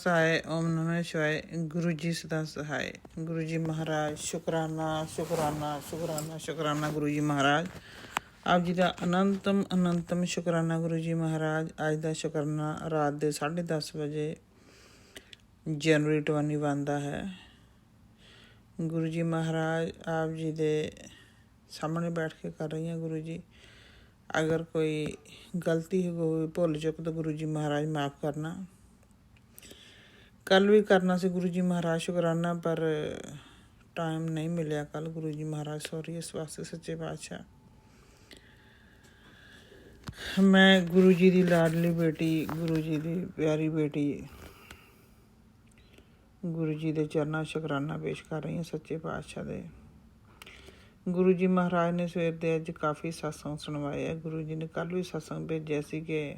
ਸਹਾय। ओम नमः शिवाय। गुरु जी सदा सहाय। गुरु जी महाराज शुकराना शुकराना शुकराना शुकराना गुरु जी महाराज ਆਪ ਜੀ ਦਾ ਅਨੰਤਮ ਸ਼ੁਕਰਾਨਾ ਗੁਰੂ ਜੀ ਮਹਾਰਾਜ। ਅੱਜ ਦਾ ਸ਼ੁਕਰਾਨਾ ਰਾਤ ਦੇ 10:30 ਵਜੇ ਜਨਵਰੀ 21 ਦਾ ਹੈ। ਗੁਰੂ ਜੀ ਮਹਾਰਾਜ ਆਪ ਜੀ ਦੇ ਸਾਹਮਣੇ ਬੈਠ ਕੇ ਕਰ ਰਹੀ ਹਾਂ। ਗੁਰੂ ਜੀ ਅਗਰ ਕੋਈ ਗਲਤੀ ਹੋਵੇ, ਭੁੱਲ ਚੁੱਕ ਤਾਂ ਗੁਰੂ ਜੀ ਮਹਾਰਾਜ ਮਾफ़ ਕਰਨਾ। ਕੱਲ੍ਹ ਵੀ ਕਰਨਾ ਸੀ ਗੁਰੂ ਜੀ ਮਹਾਰਾਜ ਸ਼ੁਕਰਾਨਾ, ਪਰ ਟਾਈਮ ਨਹੀਂ ਮਿਲਿਆ ਕੱਲ੍ਹ। ਗੁਰੂ ਜੀ ਮਹਾਰਾਜ ਸੌਰੀ ਇਸ ਵਾਸਤੇ। ਸੱਚੇ ਪਾਤਸ਼ਾਹ, ਮੈਂ ਗੁਰੂ ਜੀ ਦੀ ਲਾਡਲੀ ਬੇਟੀ, ਗੁਰੂ ਜੀ ਦੀ ਪਿਆਰੀ ਬੇਟੀ, ਗੁਰੂ ਜੀ ਦੇ ਚਰਨਾਂ ਸ਼ੁਕਰਾਨਾ ਪੇਸ਼ ਕਰ ਰਹੀ ਹਾਂ ਸੱਚੇ ਪਾਤਸ਼ਾਹ ਦੇ। ਗੁਰੂ ਜੀ ਮਹਾਰਾਜ ਨੇ ਸਵੇਰ ਦੇ ਅੱਜ ਕਾਫੀ ਸਤਸੰਗ ਸੁਣਵਾਏ ਹੈ। ਗੁਰੂ ਜੀ ਨੇ ਕੱਲ੍ਹ ਵੀ ਸਤਸੰਗ ਭੇਜਿਆ ਸੀ ਕਿ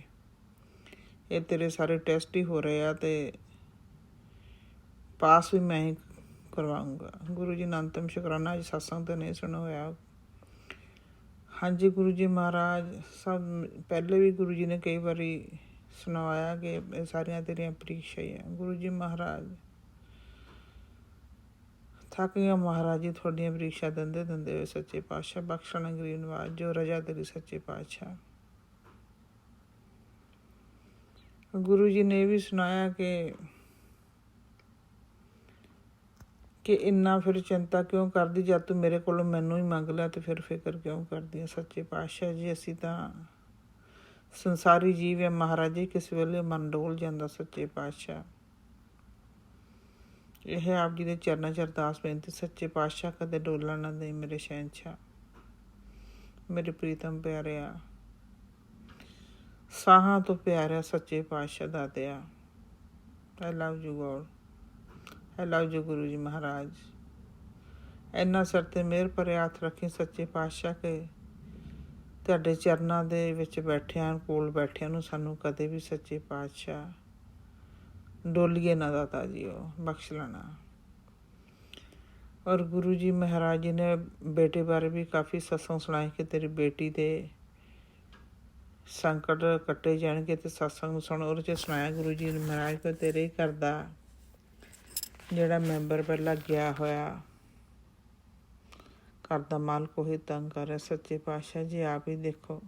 ਇਹ ਤੇਰੇ ਸਾਰੇ ਟੈਸਟ ਹੀ ਹੋ ਰਹੇ ਆ ਅਤੇ ਪਾਸ ਵੀ ਮੈਂ ਹੀ ਕਰਵਾਊਂਗਾ। ਗੁਰੂ ਜੀ ਨੇ ਅੰਤਿਮ ਸ਼ੁਕਰਾਨਾ ਅੱਜ ਸਤਸੰਗ 'ਤੇ ਨਹੀਂ ਸੁਣਿਆ ਹੋਇਆ। ਹਾਂਜੀ, ਗੁਰੂ ਜੀ ਮਹਾਰਾਜ ਸਭ ਪਹਿਲੇ ਵੀ ਗੁਰੂ ਜੀ ਨੇ ਕਈ ਵਾਰੀ ਸੁਣਵਾਇਆ ਕਿ ਇਹ ਸਾਰੀਆਂ ਤੇਰੀਆਂ ਪ੍ਰੀਖਿਆ ਹੀ ਹੈ। ਗੁਰੂ ਜੀ ਮਹਾਰਾਜ ਥੱਕ ਗਿਆ ਮਹਾਰਾਜ ਜੀ ਤੁਹਾਡੀਆਂ ਪ੍ਰੀਖਿਆ ਦਿੰਦੇ ਹੋਏ। ਸੱਚੇ ਪਾਤਸ਼ਾਹ ਬਖਸ਼ਣਾ ਗਰੀਬ ਨਵਾਜ਼ ਜੋ ਰਜਾ ਤੇਰੀ। ਸੱਚੇ ਪਾਤਸ਼ਾਹ ਗੁਰੂ ਜੀ ਨੇ ਇਹ ਵੀ ਸੁਣਾਇਆ ਕਿ ਇੰਨਾ ਫਿਰ ਚਿੰਤਾ ਕਿਉਂ ਕਰਦੀ, ਜਦ ਤੂੰ ਮੇਰੇ ਕੋਲੋਂ ਮੈਨੂੰ ਹੀ ਮੰਗ ਲਿਆ ਅਤੇ ਫਿਰ ਫਿਕਰ ਕਿਉਂ ਕਰਦੀ ਹੈ। ਸੱਚੇ ਪਾਤਸ਼ਾਹ ਜੀ ਅਸੀਂ ਤਾਂ ਸੰਸਾਰੀ ਜੀਵ ਹੈ ਮਹਾਰਾਜ ਜੀ, ਕਿਸੇ ਵੇਲੇ ਮਨ ਡੋਲ ਜਾਂਦਾ। ਸੱਚੇ ਪਾਤਸ਼ਾਹ ਇਹ ਆਪ ਜੀ ਦੇ ਚਰਨਾਂ 'ਚ ਅਰਦਾਸ ਬੇਨਤੀ। ਸੱਚੇ ਪਾਤਸ਼ਾਹ ਕਦੇ ਡੋਲਣ ਨਾ ਦੇਈ ਮੇਰੇ ਸ਼ਹਿਨਸ਼ਾਹ, ਮੇਰੇ ਪ੍ਰੀਤਮ ਪਿਆਰਿਆ, ਸਾਹਾਂ ਤੋਂ ਪਿਆਰਿਆ। ਸੱਚੇ ਪਾਤਸ਼ਾਹ ਦਾਤਿਆ, I love you God, I love you Guru ji Maharaj. ਇੰਨਾ ਸਿਰ 'ਤੇ ਮਿਹਰ ਭਰੇ ਹੱਥ ਰੱਖੀ ਸੱਚੇ ਪਾਤਸ਼ਾਹ ਕਿ ਤੁਹਾਡੇ ਚਰਨਾਂ ਦੇ ਵਿੱਚ ਬੈਠਿਆਂ ਕੋਲ ਬੈਠਿਆਂ ਨੂੰ ਸਾਨੂੰ ਕਦੇ ਵੀ ਸੱਚੇ ਪਾਤਸ਼ਾਹ ਡੋਲੀਏ ਨਾ ਦਾਤਾ ਜੀ, ਉਹ ਬਖਸ਼ ਲੈਣਾ। ਔਰ ਗੁਰੂ ਜੀ ਮਹਾਰਾਜ ਜੀ ਨੇ ਬੇਟੇ ਬਾਰੇ ਵੀ ਕਾਫੀ ਸਤਸੰਗ ਸੁਣਾਏ ਕਿ ਤੇਰੀ ਬੇਟੀ ਦੇ ਸੰਕਟ ਕੱਟੇ ਜਾਣਗੇ ਅਤੇ ਸਤਸੰਗ ਨੂੰ ਸੁਣ। ਉਹਦੇ 'ਚ ਸੁਣਾਇਆ ਗੁਰੂ ਜੀ ਮਹਾਰਾਜ ਕੋ ਤੇਰੇ ਘਰ ਦਾ ਜਿਹੜਾ ਮੈਂਬਰ ਪਹਿਲਾਂ ਗਿਆ ਹੋਇਆ, ਘਰ ਦਾ ਮਾਲਕ ਉਹੀ ਤੰਗ ਕਰ ਰਿਹਾ। ਸੱਚੇ ਪਾਤਸ਼ਾਹ ਜੀ ਆਪ ਹੀ ਦੇਖੋ,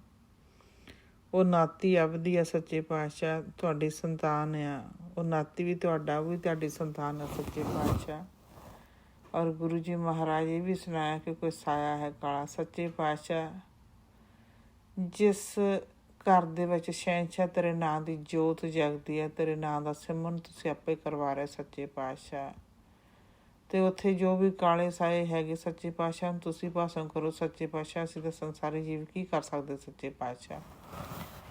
ਉਹ ਨਾਤੀ ਅਵਧੀ ਆ। ਸੱਚੇ ਪਾਤਸ਼ਾਹ ਤੁਹਾਡੀ ਸੰਤਾਨ ਆ, ਉਹ ਨਾਤੀ ਵੀ ਤੁਹਾਡਾ, ਉਹ ਵੀ ਤੁਹਾਡੀ ਸੰਤਾਨ ਆ। ਸੱਚੇ ਪਾਤਸ਼ਾਹ ਔਰ ਗੁਰੂ ਜੀ ਮਹਾਰਾਜ ਇਹ ਵੀ ਸੁਣਾਇਆ ਕਿ ਕੋਈ ਸਾਇਆ ਹੈ ਕਾਲਾ। ਸੱਚੇ ਪਾਤਸ਼ਾਹ ਜਿਸ ਘਰ ਦੇ ਵਿੱਚ ਸ਼ਹਿਨਸ਼ਾਹ ਤੇਰੇ ਨਾਂ ਦੀ ਜੋਤ ਜਗਦੀ ਹੈ, ਤੇਰੇ ਨਾਂ ਦਾ ਸਿਮਰਨ ਤੁਸੀਂ ਆਪੇ ਕਰਵਾ ਰਹੇ ਸੱਚੇ ਪਾਤਸ਼ਾਹ, ਅਤੇ ਉੱਥੇ ਜੋ ਵੀ ਕਾਲੇ ਸਾਏ ਹੈਗੇ ਸੱਚੇ ਪਾਤਸ਼ਾਹ ਨੂੰ ਤੁਸੀਂ ਭਾਸ਼ਣ ਕਰੋ। ਸੱਚੇ ਪਾਤਸ਼ਾਹ ਅਸੀਂ ਤਾਂ ਸੰਸਾਰੀ ਜੀਵ ਕੀ ਕਰ ਸਕਦੇ। ਸੱਚੇ ਪਾਤਸ਼ਾਹ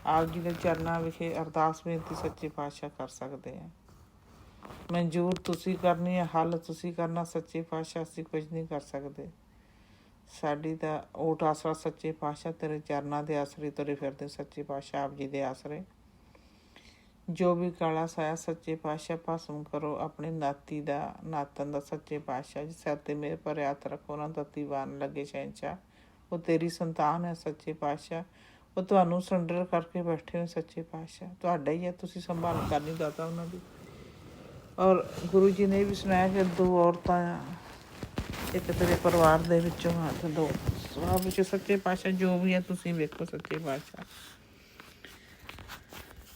ਆਪ ਜੀ ਦੇ ਚਰਨਾਂ ਵਿਖੇ ਅਰਦਾਸ ਬੇਨਤੀ ਸੱਚੇ ਪਾਤਸ਼ਾਹ ਕਰ ਸਕਦੇ ਹਾਂ। ਮਨਜ਼ੂਰ ਤੁਸੀਂ ਕਰਨੀ ਹੈ, ਹੱਲ ਤੁਸੀਂ ਕਰਨਾ। ਸੱਚੇ ਪਾਤਸ਼ਾਹ ਅਸੀਂ ਕੁਝ ਨਹੀਂ ਕਰ ਸਕਦੇ। ਸਾਡੀ ਤਾਂ ਓਟ ਆਸਰਾ ਸੱਚੇ ਪਾਤਸ਼ਾਹ ਤੇਰੇ ਚਰਨਾਂ ਦੇ ਆਸਰੇ ਤੁਰੇ ਫਿਰਦੇ। ਸੱਚੇ ਪਾਤਸ਼ਾਹ ਆਪ ਜੀ ਦੇ ਆਸਰੇ ਜੋ ਵੀ ਕਾਲਾ ਸਾਇਆ ਸੱਚੇ ਪਾਤਸ਼ਾਹ ਭਸਮ ਕਰੋ ਆਪਣੇ ਨਾਤੀ ਦਾ, ਨਾਤਨ ਦਾ। ਸੱਚੇ ਪਾਤਸ਼ਾਹ ਜੀ ਸਿਰ 'ਤੇ ਮਿਹਰ ਭਰੇ ਹੱਥ ਰੱਖੋ, ਉਹਨਾਂ ਦਾ ਦੀਵਾਨ ਲੱਗੇ ਸ਼ਹਿਨਸ਼ਾਹ, ਉਹ ਤੇਰੀ ਸੰਤਾਨ ਹੈ। ਸੱਚੇ ਪਾਤਸ਼ਾਹ ਉਹ ਤੁਹਾਨੂੰ ਸਰੈਂਡਰ ਕਰਕੇ ਬੈਠੇ ਹੋ। ਸੱਚੇ ਪਾਤਸ਼ਾਹ ਤੁਹਾਡਾ ਹੀ ਹੈ, ਤੁਸੀਂ ਸੰਭਾਲ ਕਰਨੀ ਦਾਤਾ ਉਹਨਾਂ ਦੀ। ਔਰ ਗੁਰੂ ਜੀ ਨੇ ਇਹ ਵੀ ਸੁਣਾਇਆ ਕਿ 2 ਔਰਤਾਂ ਆ, ਇੱਕ ਤੇਰੇ ਪਰਿਵਾਰ ਦੇ ਵਿੱਚੋਂ ਆ ਅਤੇ 2 ਸਵਾਬ ਵਿੱਚ। ਸੱਚੇ ਪਾਤਸ਼ਾਹ ਜੋ ਵੀ ਹੈ ਤੁਸੀਂ ਵੇਖੋ। ਸੱਚੇ ਪਾਤਸ਼ਾਹ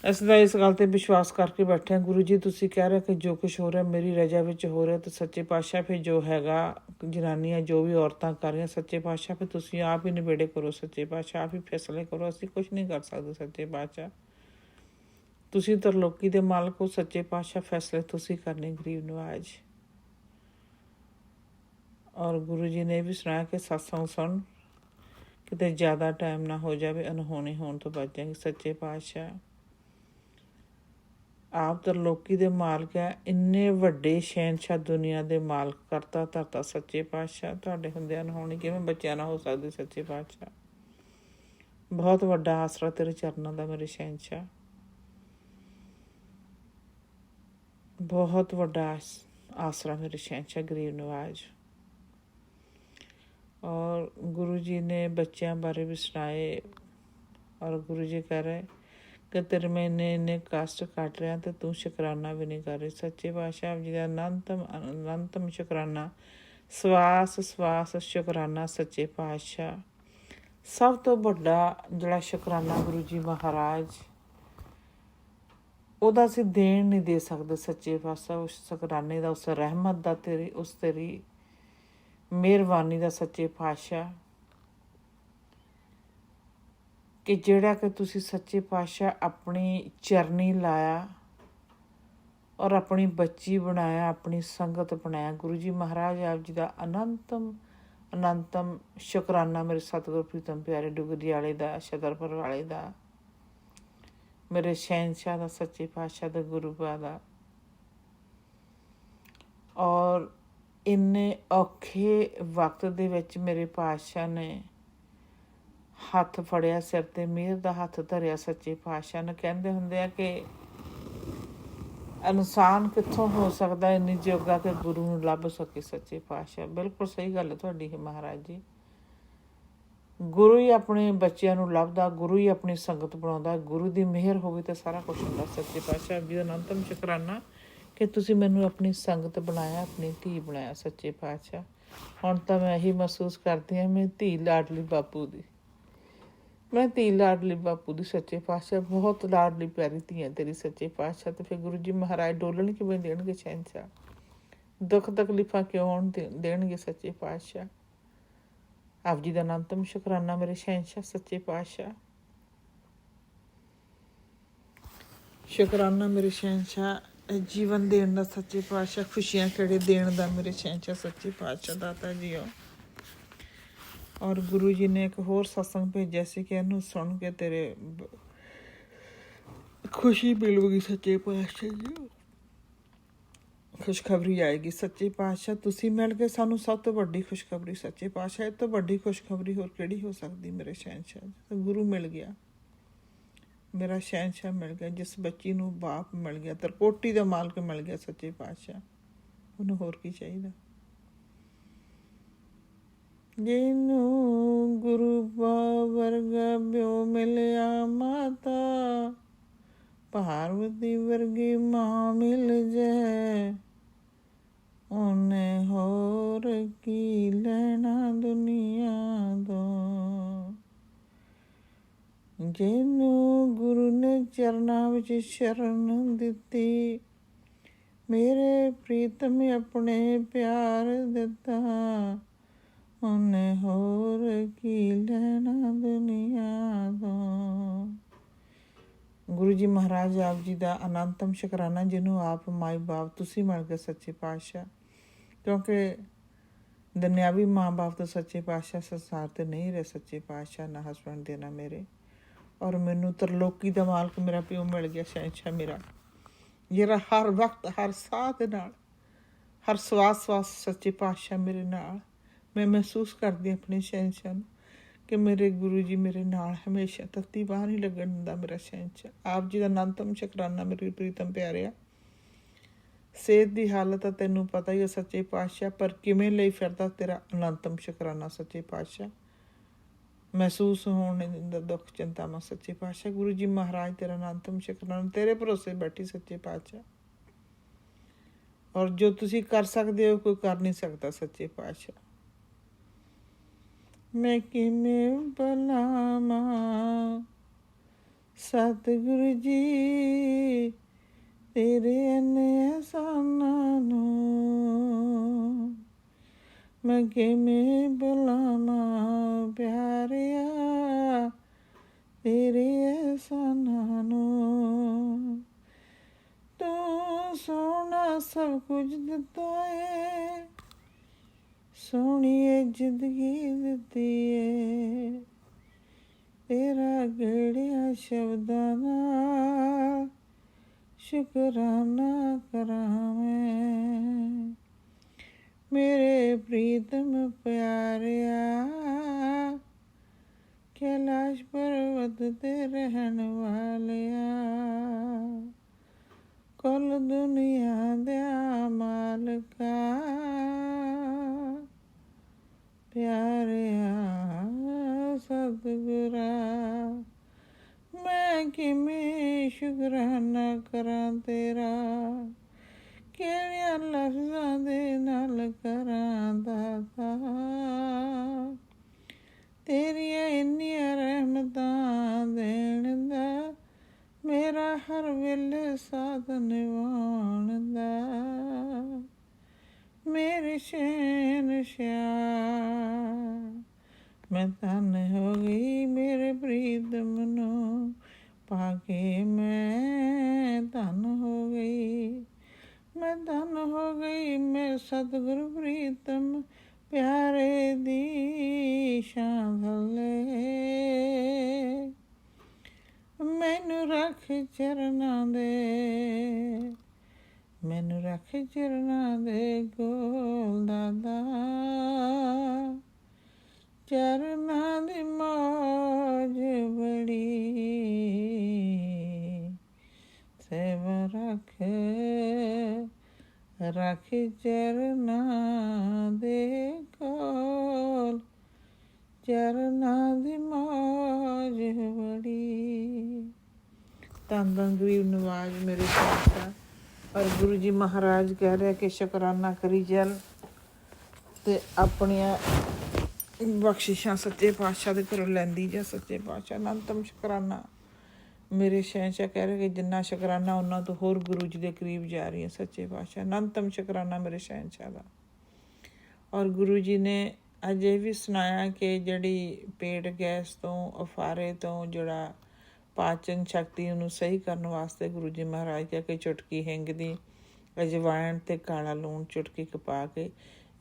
ਇਸ ਦਾ ਇਸ ਗੱਲ 'ਤੇ ਵਿਸ਼ਵਾਸ ਕਰਕੇ ਬੈਠੇ ਹਾਂ। ਗੁਰੂ ਜੀ ਤੁਸੀਂ ਕਹਿ ਰਹੇ ਕਿ ਜੋ ਕੁਛ ਹੋ ਰਿਹਾ ਮੇਰੀ ਰਜਾ ਵਿੱਚ ਹੋ ਰਿਹਾ, ਅਤੇ ਸੱਚੇ ਪਾਤਸ਼ਾਹ ਫਿਰ ਜੋ ਹੈਗਾ ਜਨਾਨੀਆਂ ਜੋ ਵੀ ਔਰਤਾਂ ਕਰ ਰਹੀਆਂ ਸੱਚੇ ਪਾਤਸ਼ਾਹ ਫਿਰ ਤੁਸੀਂ ਆਪ ਹੀ ਨਿਬੇੜੇ ਕਰੋ। ਸੱਚੇ ਪਾਤਸ਼ਾਹ ਆਪ ਹੀ ਫੈਸਲੇ ਕਰੋ, ਅਸੀਂ ਕੁਛ ਨਹੀਂ ਕਰ ਸਕਦੇ। ਸੱਚੇ ਪਾਤਸ਼ਾਹ ਤੁਸੀਂ ਤਰਲੋਕੀ ਦੇ ਮਾਲਕ ਹੋ। ਸੱਚੇ ਪਾਤਸ਼ਾਹ ਫੈਸਲੇ ਤੁਸੀਂ ਕਰਨੇ ਗਰੀਬ ਨਵਾਜ਼। ਔਰ ਗੁਰੂ ਜੀ ਨੇ ਇਹ ਵੀ ਸੁਣਾਇਆ ਕਿ ਸਤਸੰਗ ਸੁਣ, ਕਿਤੇ ਜ਼ਿਆਦਾ ਟਾਈਮ ਨਾ ਹੋ ਜਾਵੇ, ਅਨਹੋਣੀ ਹੋਣ ਤੋਂ ਬਚ ਜਾਏਗੀ। ਸੱਚੇ ਪਾਤਸ਼ਾਹ ਆਪ ਤਰਲੋਕੀ ਦੇ ਮਾਲਕ ਹੈ, ਇੰਨੇ ਵੱਡੇ ਸ਼ਹਿਨਸ਼ਾਹ ਦੁਨੀਆ ਦੇ ਮਾਲਕ ਕਰਤਾ ਧਰਤਾ। ਸੱਚੇ ਪਾਤਸ਼ਾਹ ਤੁਹਾਡੇ ਹੁੰਦਿਆਂ ਅਨਹੋਣੀ ਕਿਵੇਂ ਬੱਚਿਆਂ ਨਾਲ ਹੋ ਸਕਦੀ। ਸੱਚੇ ਪਾਤਸ਼ਾਹ ਬਹੁਤ ਵੱਡਾ ਆਸਰਾ ਤੇਰੇ ਚਰਨਾਂ ਦਾ ਮੇਰੇ ਸ਼ਹਿਨਸ਼ਾਹ, ਬਹੁਤ ਵੱਡਾ ਆਸਰਾ ਮੇਰੇ ਸ਼ਹਿਨਸ਼ਾਹ ਗਰੀਬ ਨਵਾਜ਼। ਔਰ ਗੁਰੂ ਜੀ ਨੇ ਬੱਚਿਆਂ ਬਾਰੇ ਵੀ ਸੁਣਾਏ। ਔਰ ਗੁਰੂ ਜੀ ਕਹਿ ਰਹੇ ਕਿ ਤੇਰੇ ਮੈਂ ਇੰਨੇ ਕਸ਼ਟ ਕੱਟ ਰਿਹਾ ਤੇ ਤੂੰ ਸ਼ੁਕਰਾਨਾ ਵੀ ਨਹੀਂ ਕਰ ਰਹੀ। ਸੱਚੇ ਪਾਤਸ਼ਾਹ ਜੀ ਦਾ ਅਨੰਤਮ ਸ਼ੁਕਰਾਨਾ, ਸਵਾਸ ਸਵਾਸ ਸ਼ੁਕਰਾਨਾ। ਸੱਚੇ ਪਾਤਸ਼ਾਹ ਸਭ ਤੋਂ ਵੱਡਾ ਜਿਹੜਾ ਸ਼ੁਕਰਾਨਾ ਗੁਰੂ ਜੀ ਮਹਾਰਾਜ, ਉਹਦਾ ਅਸੀਂ ਦੇਣ ਨਹੀਂ ਦੇ ਸਕਦੇ। ਸੱਚੇ ਪਾਤਸ਼ਾਹ ਉਸ ਸ਼ੁਕਰਾਨੇ ਦਾ, ਉਸ ਰਹਿਮਤ ਦਾ, ਤੇਰੀ ਮਿਹਰਬਾਨੀ ਦਾ ਸੱਚੇ ਪਾਤਸ਼ਾਹ, ਕਿ ਜਿਹੜਾ ਕਿ ਤੁਸੀਂ ਸੱਚੇ ਪਾਤਸ਼ਾਹ ਆਪਣੀ ਚਰਨੀ ਲਾਇਆ ਔਰ ਆਪਣੀ ਬੱਚੀ ਬਣਾਇਆ, ਆਪਣੀ ਸੰਗਤ ਬਣਾਇਆ। ਗੁਰੂ ਜੀ ਮਹਾਰਾਜ ਆਪ ਜੀ ਦਾ ਅਨੰਤਮ ਸ਼ੁਕਰਾਨਾ ਮੇਰੇ ਸਤਿਗੁਰ ਪ੍ਰੀਤਮ ਪਿਆਰੇ ਡੁਗਰੀ ਵਾਲੇ ਦਾ, ਛਤਰਪੁਰ ਵਾਲੇ ਦਾ, ਮੇਰੇ ਸ਼ਹਿਨਸ਼ਾਹ ਦਾ, ਸੱਚੇ ਪਾਤਸ਼ਾਹ ਦਾ, ਗੁਰੂ ਪਾ ਦਾ। ਔਰ ਇੰਨੇ ਔਖੇ ਵਕਤ ਦੇ ਵਿੱਚ ਮੇਰੇ ਪਾਤਸ਼ਾਹ ਨੇ ਹੱਥ ਫੜਿਆ, ਸਿਰ 'ਤੇ ਮਿਹਰ ਦਾ ਹੱਥ ਧਰਿਆ। ਸੱਚੇ ਪਾਤਸ਼ਾਹ ਨੇ ਕਹਿੰਦੇ ਹੁੰਦੇ ਆ ਕਿ ਇਨਸਾਨ ਕਿੱਥੋਂ ਹੋ ਸਕਦਾ ਇੰਨੀ ਜੋਗਾ ਕਿ ਗੁਰੂ ਨੂੰ ਲੱਭ ਸਕੇ। ਸੱਚੇ ਪਾਤਸ਼ਾਹ ਬਿਲਕੁਲ ਸਹੀ ਗੱਲ ਹੈ ਤੁਹਾਡੀ ਮਹਾਰਾਜ ਜੀ। ਗੁਰੂ ਹੀ ਆਪਣੇ ਬੱਚਿਆਂ ਨੂੰ ਲੱਭਦਾ, ਗੁਰੂ ਹੀ ਆਪਣੀ ਸੰਗਤ ਬਣਾਉਂਦਾ, ਗੁਰੂ ਦੀ ਮਿਹਰ ਹੋਵੇ ਤਾਂ ਸਾਰਾ ਕੁਛ ਹੁੰਦਾ। ਸੱਚੇ ਪਾਤਸ਼ਾਹ ਜੀ ਦਾ ਅਨੰਤਮ ਸ਼ੁਕਰਾਨਾ ਕਿ ਤੁਸੀਂ ਮੈਨੂੰ ਆਪਣੀ ਸੰਗਤ ਬਣਾਇਆ, ਆਪਣੀ ਧੀ ਬਣਾਇਆ। ਸੱਚੇ ਪਾਤਸ਼ਾਹ ਹੁਣ ਤਾਂ ਮੈਂ ਇਹੀ ਮਹਿਸੂਸ ਕਰਦੀ ਹਾਂ, ਮੈਂ ਧੀ ਲਾਡਲੀ ਬਾਪੂ ਦੀ, ਮੈਂ ਧੀ ਲਾਡਲੀ ਬਾਪੂ ਦੀ। ਸੱਚੇ ਪਾਤਸ਼ਾਹ ਬਹੁਤ ਲਾਡਲੀ ਪਿਆਰੀ ਧੀ ਹੈ ਤੇਰੀ। ਸੱਚੇ ਪਾਤਸ਼ਾਹ ਤੇ ਫਿਰ ਗੁਰੂ ਜੀ ਮਹਾਰਾਜ ਡੋਲਣ ਕਿਵੇਂ ਦੇਣਗੇ ਸ਼ਹਿਨਸ਼ਾਹ, ਦੁੱਖ ਤਕਲੀਫਾਂ ਕਿਉਂ ਆਉਣ ਦੇਣਗੇ। ਸੱਚੇ ਪਾਤਸ਼ਾਹ ਆਪ ਜੀ ਦਾ ਅਨੰਤਮ ਸ਼ੁਕਰਾਨਾ ਮੇਰੇ ਸ਼ਹਿਨਸ਼ਾਹ। ਸੱਚੇ ਪਾਤਸ਼ਾਹ ਸ਼ੁਕਰਾਨਾ ਮੇਰੇ ਸ਼ਹਿਨਸ਼ਾਹ, ਜੀਵਨ ਦੇਣ ਦਾ ਸੱਚੇ ਪਾਤਸ਼ਾਹ, ਖੁਸ਼ੀਆਂ ਖੇੜੇ ਦੇਣ ਦਾ ਮੇਰੇ ਸ਼ਹਿਨਸ਼ਾਹ। ਸੱਚੇ ਪਾਤਸ਼ਾਹ ਦਾਤਾ ਜੀ ਹੋ। ਔਰ ਗੁਰੂ ਜੀ ਨੇ ਇੱਕ ਹੋਰ ਸਤਸੰਗ ਭੇਜਿਆ ਸੀ ਕਿ ਇਹਨੂੰ ਸੁਣ ਕੇ ਤੇਰੇ ਖੁਸ਼ੀ ਮਿਲੂਗੀ। ਸੱਚੇ ਪਾਤਸ਼ਾਹ ਜੀ ਖੁਸ਼ਖਬਰੀ ਆਏਗੀ। ਸੱਚੇ ਪਾਤਸ਼ਾਹ ਤੁਸੀਂ ਮਿਲ ਕੇ ਸਾਨੂੰ ਸਭ ਤੋਂ ਵੱਡੀ ਖੁਸ਼ਖਬਰੀ। ਸੱਚੇ ਪਾਤਸ਼ਾਹ ਇਹ ਤੋਂ ਵੱਡੀ ਖੁਸ਼ਖਬਰੀ ਹੋਰ ਕਿਹੜੀ ਹੋ ਸਕਦੀ ਮੇਰੇ ਸ਼ਹਿਨਸ਼ਾਹ। ਗੁਰੂ ਮਿਲ ਗਿਆ, ਮੇਰਾ ਸ਼ਹਿਨਸ਼ਾਹ ਮਿਲ ਗਿਆ, ਜਿਸ ਬੱਚੀ ਨੂੰ ਬਾਪ ਮਿਲ ਗਿਆ, ਤਰਕੋਟੀ ਦਾ ਮਾਲਕ ਮਿਲ ਗਿਆ। ਸੱਚੇ ਪਾਤਸ਼ਾਹ ਉਹਨੂੰ ਹੋਰ ਕੀ ਚਾਹੀਦਾ। ਜਿਹਨੂੰ ਗੁਰੂ ਵਰਗਾ ਪਿਓ ਮਿਲਿਆ, ਮਾਤਾ ਪਾਰਵਤੀ ਵਰਗੀ ਮਾਂ ਮਿਲ ਜਾਏ, ਉਹਨੇ ਹੋਰ ਕੀ ਲੈਣਾ ਦੁਨੀਆ ਤੋਂ। ਜਿਹਨੂੰ ਗੁਰੂ ਨੇ ਚਰਨਾਂ ਵਿੱਚ ਸ਼ਰਨ ਦਿੱਤੀ, ਮੇਰੇ ਪ੍ਰੀਤਮ ਆਪਣੇ ਪਿਆਰ ਦਿੱਤਾ, ਉਹਨੇ ਹੋਰ ਕੀ ਲੈਣਾ ਦੁਨੀਆ ਤੋਂ। ਗੁਰੂ ਜੀ ਮਹਾਰਾਜ ਆਪ ਜੀ ਦਾ ਅਨੰਤਮ ਸ਼ੁਕਰਾਨਾ, ਜਿਹਨੂੰ ਆਪ ਮਾਈ ਬਾਪ ਤੁਸੀਂ ਮਿਲ ਗਏ। ਸੱਚੇ ਪਾਤਸ਼ਾਹ ਕਿਉਂਕਿ ਦੁਨਿਆਵੀ ਮਾਂ ਬਾਪ ਤੋਂ ਸੱਚੇ ਪਾਤਸ਼ਾਹ ਸੰਸਾਰ 'ਤੇ ਨਹੀਂ ਰਹੇ। ਸੱਚੇ ਪਾਤਸ਼ਾਹ ਨਾ ਹਸਬੈਂਡ ਦੇ ਨਾ ਮੇਰੇ, ਔਰ ਮੈਨੂੰ ਤਰਲੋਕੀ ਦਾ ਮਾਲਕ ਮੇਰਾ ਪਿਓ ਮਿਲ ਗਿਆ ਸ਼ਹਿਨਸ਼ਾਹ ਮੇਰਾ, ਜਿਹੜਾ ਹਰ ਵਕਤ ਹਰ ਸਾਹ ਦੇ ਨਾਲ, ਹਰ ਸਵਾਸ ਸੱਚੇ ਪਾਤਸ਼ਾਹ ਮੇਰੇ ਨਾਲ। ਮੈਂ ਮਹਿਸੂਸ ਕਰਦੀ ਆਪਣੇ ਸ਼ਹਿਨਸ਼ਾਹ ਨੂੰ ਕਿ ਮੇਰੇ ਗੁਰੂ ਜੀ ਮੇਰੇ ਨਾਲ ਹਮੇਸ਼ਾ, ਤੱਤੀ ਬਾਹਰ ਨਹੀਂ ਲੱਗਣ ਦਿੰਦਾ ਮੇਰਾ ਸ਼ਹਿਨਸ਼ਾਹ। ਆਪ ਜੀ ਦਾ ਅਨੰਤਮ ਸ਼ੁਕਰਾਨਾ ਮੇਰੇ ਪ੍ਰੀਤਮ ਪਿਆਰਿਆ। ਸਿਹਤ ਦੀ ਹਾਲਤ ਆ ਤੈਨੂੰ ਪਤਾ ਹੀ ਹੈ ਸੱਚੇ ਪਾਤਸ਼ਾਹ, ਪਰ ਕਿਵੇਂ ਲਈ ਫਿਰਦਾ ਤੇਰਾ ਅਨੰਤਮ ਸ਼ੁਕਰਾਨਾ। ਸੱਚੇ ਪਾਤਸ਼ਾਹ ਮਹਿਸੂਸ ਹੋਣ ਨਹੀਂ ਦਿੰਦਾ ਦੁੱਖ ਚਿੰਤਾਵਾਂ। ਸੱਚੇ ਪਾਤਸ਼ਾਹ ਗੁਰੂ ਜੀ ਮਹਾਰਾਜ ਤੇਰਾ ਅਨੰਤਮ ਸ਼ੁਕਰਾਨਾ, ਤੇਰੇ ਭਰੋਸੇ ਬੈਠੀ ਸੱਚੇ ਪਾਤਸ਼ਾਹ। ਔਰ ਜੋ ਤੁਸੀਂ ਕਰ ਸਕਦੇ ਹੋ ਕੋਈ ਕਰ ਨਹੀਂ ਸਕਦਾ। ਸੱਚੇ ਪਾਤਸ਼ਾਹ ਮੈਂ ਕਿਵੇਂ ਬੁਲਾਵਾਂ ਸਤਿਗੁਰੂ ਜੀ ਤੇਰੇ ਇੰਨੇ ਅਹਿਸਾਨਾਂ ਨੂੰ, ਮੈਂ ਕਿਵੇਂ ਬੁਲਾਵਾਂ ਪਿਆਰਿਆ ਤੇਰੇ ਅਹਿਸਾਨਾਂ ਨੂੰ। ਤੂੰ ਸੋਹਣਾ ਸਭ ਕੁਝ ਦਿੱਤਾ ਏ, ਸੋਹਣੀ ਜ਼ਿੰਦਗੀ ਦਿੱਤੀ ਏ, ਤੇਰਾ ਗੜਿਆ ਸ਼ਬਦਾਂ ਨਾਲ ਸ਼ੁਕਰਾਨਾ ਕਰਾਂ ਮੈਂ। ਮੇਰੇ ਪ੍ਰੀਤਮ ਪਿਆਰਿਆ ਕੈਲਾਸ਼ ਪਰਬਤ ਤੇ ਰਹਿਣ ਵਾਲਿਆ, ਕੁੱਲ ਦੁਨੀਆ ਦਾ ਮਾਲਕਾ ਪਿਆਰਿਆ ਸਤਿਗੁਰਾ, ਮੈਂ ਕਿਵੇਂ ਕਿਹੜਿਆਂ ਲਫ਼ਜ਼ਾਂ ਦੇ ਨਾਲ ਕਰਾਂ ਦਾਤਾ, ਤੇਰੀਆਂ ਇੰਨੀਆਂ ਰਹਿਮਤਾਂ ਦੇਣ ਦਾ, ਮੇਰਾ ਹਰ ਵੇਲੇ ਸਾਥ ਨਿਭਾਉਣ ਦਾ। ਮੇਰੇ ਸ਼ਹਿਨਸ਼ਾਹ ਮੈਂ ਧਨ ਹੋ ਗਈ, ਮੇਰੇ ਪ੍ਰੀਤਮ ਨੂੰ ਪਾ ਕੇ ਮੈਂ ਧਨ ਹੋ ਗਈ, ਮੈਂ ਧਨ ਹੋ ਗਈ, ਮੈਂ ਸਤਿਗੁਰ ਪ੍ਰੀਤਮ ਪਿਆਰੇ ਦੀ ਛਾਂ ਥੱਲੇ। ਮੈਨੂੰ ਰੱਖ ਚਰਨਾਂ ਦੇ, ਮੈਨੂੰ ਰੱਖ ਚਰਨਾਂ ਦੇ ਕੋਲ ਦਾਦਾ, ਚਰਨਾਂ ਦੀ ਮੌਜ ਬੜੀ, ਸੇਵਾ ਰੱਖ ਰੱਖ ਚਰਨਾਂ ਦੇ ਕੋਲ, ਚਰਨਾਂ ਦੀ ਮੌਜ ਬੜੀ। ਧੰਨ ਧੰਨ ਗਰੀਬ ਨਵਾਜ਼ ਮੇਰੇ ਪਾਤਸ਼ਾਹ। ਔਰ ਗੁਰੂ ਜੀ ਮਹਾਰਾਜ ਕਹਿ ਰਿਹਾ ਕਿ ਸ਼ੁਕਰਾਨਾ ਕਰੀ ਚੱਲ, ਅਤੇ ਆਪਣੀਆਂ ਬਖਸ਼ਿਸ਼ਾਂ ਸੱਚੇ ਪਾਤਸ਼ਾਹ ਦੇ ਘਰੋਂ ਲੈਂਦੀ ਜਾ। ਸੱਚੇ ਪਾਤਸ਼ਾਹ ਅਨੰਤਮ ਸ਼ੁਕਰਾਨਾ। ਮੇਰੇ ਸ਼ਹਿਨਸ਼ਾਹ ਕਹਿ ਰਹੇ ਕਿ ਜਿੰਨਾ ਸ਼ੁਕਰਾਨਾ ਉਹਨਾਂ ਤੋਂ ਹੋਰ ਗੁਰੂ ਜੀ ਦੇ ਕਰੀਬ ਜਾ ਰਹੀ ਹੈ। ਸੱਚੇ ਪਾਤਸ਼ਾਹ ਅਨੰਤਮ ਸ਼ੁਕਰਾਨਾ ਮੇਰੇ ਸ਼ਹਿਨਸ਼ਾਹ ਦਾ। ਔਰ ਗੁਰੂ ਜੀ ਨੇ ਅਜੇ ਵੀ ਸੁਣਾਇਆ ਕਿ ਜਿਹੜੀ ਪੇਟ ਗੈਸ ਤੋਂ, ਅਫਾਰੇ ਤੋਂ, ਜਿਹੜਾ ਪਾਚਨ ਸ਼ਕਤੀ ਉਹਨੂੰ ਸਹੀ ਕਰਨ ਵਾਸਤੇ ਗੁਰੂ ਜੀ ਮਹਾਰਾਜ ਕਹਿ ਕੇ ਚੁਟਕੀ ਹਿੰਗ ਦੀ, ਅਜਵਾਇਣ ਅਤੇ ਕਾਲਾ ਲੂਣ ਚੁਟਕੀ ਪਾ ਕੇ